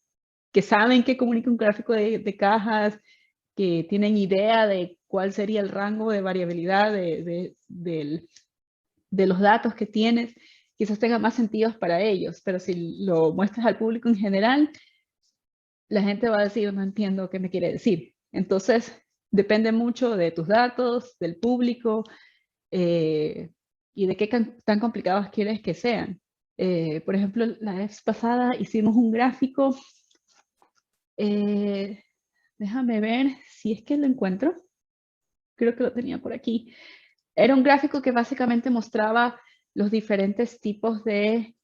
saben que comunica un gráfico de cajas, que tienen idea de cuál sería el rango de variabilidad de los datos que tienes, quizás tenga más sentidos para ellos, pero si lo muestras al público en general, la gente va a decir, no entiendo qué me quiere decir. Entonces, depende mucho de tus datos, del público, y de qué tan complicados quieres que sean. Por ejemplo, la vez pasada hicimos un gráfico, déjame ver si es que lo encuentro, creo que lo tenía por aquí. Era un gráfico que básicamente mostraba los diferentes tipos de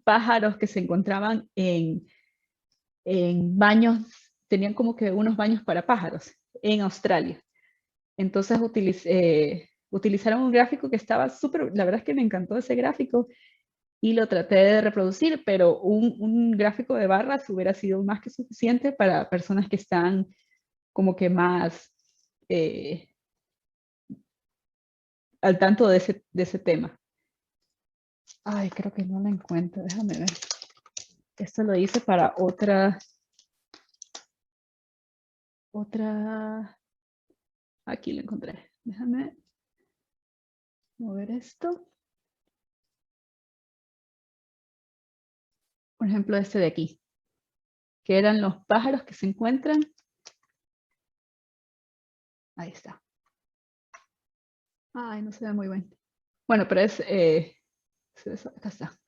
pájaros que se encontraban en baños, tenían como que unos baños para pájaros en Australia. Entonces utilizaron un gráfico que estaba súper, la verdad es que me encantó ese gráfico y lo traté de reproducir, pero un gráfico de barras hubiera sido más que suficiente para personas que están como que más al tanto de ese tema. Ay, creo que no la encuentro, déjame ver. Esto lo hice para otra, aquí lo encontré. Déjame mover esto. Por ejemplo, este de aquí, que eran los pájaros que se encuentran. Ahí está. Ay, no se ve muy bien. Bueno, pero acá está.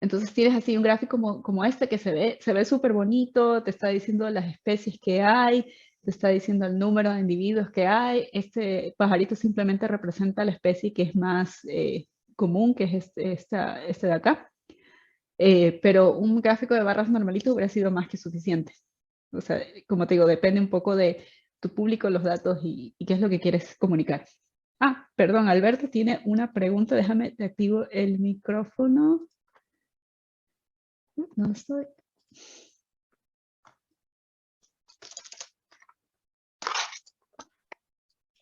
Entonces tienes así un gráfico como este que se ve súper bonito, te está diciendo las especies que hay, te está diciendo el número de individuos que hay. Este pajarito simplemente representa la especie que es más común, que es este de acá. Pero un gráfico de barras normalito hubiera sido más que suficiente. O sea, como te digo, depende un poco de tu público, los datos y qué es lo que quieres comunicar. Ah, perdón, Alberto tiene una pregunta. Déjame, te activo el micrófono. No estoy.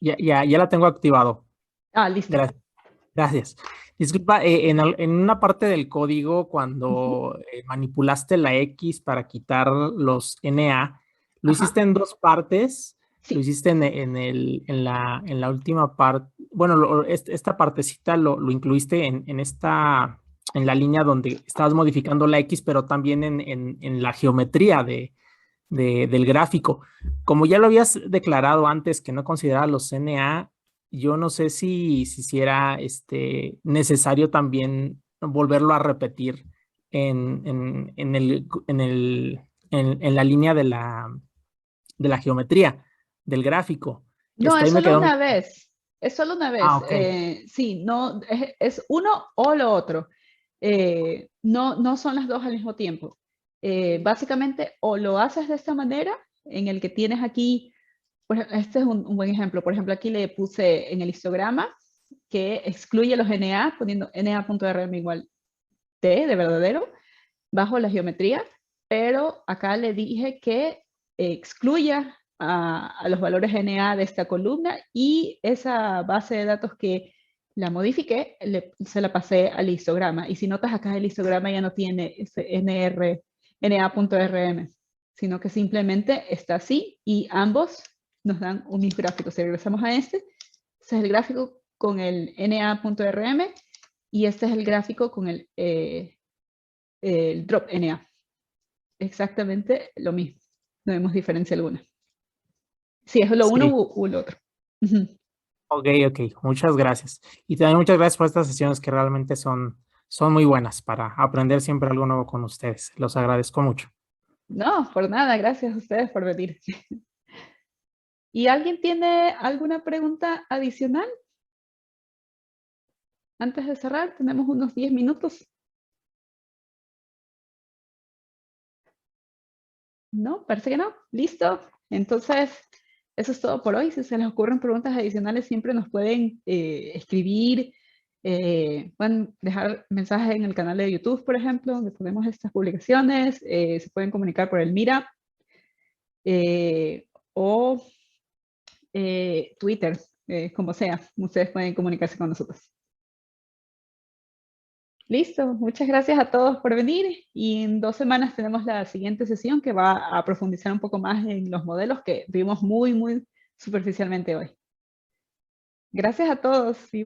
Ya la tengo activado. Ah, listo. Gracias. Disculpa, en una parte del código, cuando manipulaste la X para quitar los NA, lo hiciste en dos partes. Sí. Lo hiciste en la última parte. Bueno, esta partecita lo incluiste en la línea donde estabas modificando la X, pero también en la geometría del gráfico. Como ya lo habías declarado antes que no consideraba los NA, yo no sé si era necesario también volverlo a repetir en la línea de la geometría del gráfico. No, es solo una vez. Es solo una vez. Okay. Sí, no, es uno o lo otro. No son las dos al mismo tiempo. Básicamente, o lo haces de esta manera, en el que tienes aquí, pues este es un buen ejemplo. Por ejemplo, aquí le puse en el histograma que excluye los NA, poniendo NA.rm igual T de verdadero, bajo la geometría, pero acá le dije que excluya a los valores NA de esta columna y esa base de datos que la modifiqué, se la pasé al histograma. Y si notas acá el histograma ya no tiene ese NA.rm, sino que simplemente está así y ambos nos dan un mismo gráfico. Si regresamos a ese es el gráfico con el NA.rm y este es el gráfico con el drop NA. Exactamente lo mismo. No vemos diferencia alguna. Si es lo uno u lo otro. Ok. Muchas gracias. Y también muchas gracias por estas sesiones que realmente son muy buenas para aprender siempre algo nuevo con ustedes. Los agradezco mucho. No, por nada. Gracias a ustedes por venir. ¿Y alguien tiene alguna pregunta adicional? Antes de cerrar, tenemos unos 10 minutos. No, parece que no. Listo. Entonces, eso es todo por hoy. Si se les ocurren preguntas adicionales, siempre nos pueden escribir. Pueden dejar mensajes en el canal de YouTube, por ejemplo, donde ponemos estas publicaciones. Se pueden comunicar por el Meetup o Twitter, como sea. Ustedes pueden comunicarse con nosotros. Listo, muchas gracias a todos por venir y en 2 semanas tenemos la siguiente sesión que va a profundizar un poco más en los modelos que vimos muy superficialmente hoy. Gracias a todos.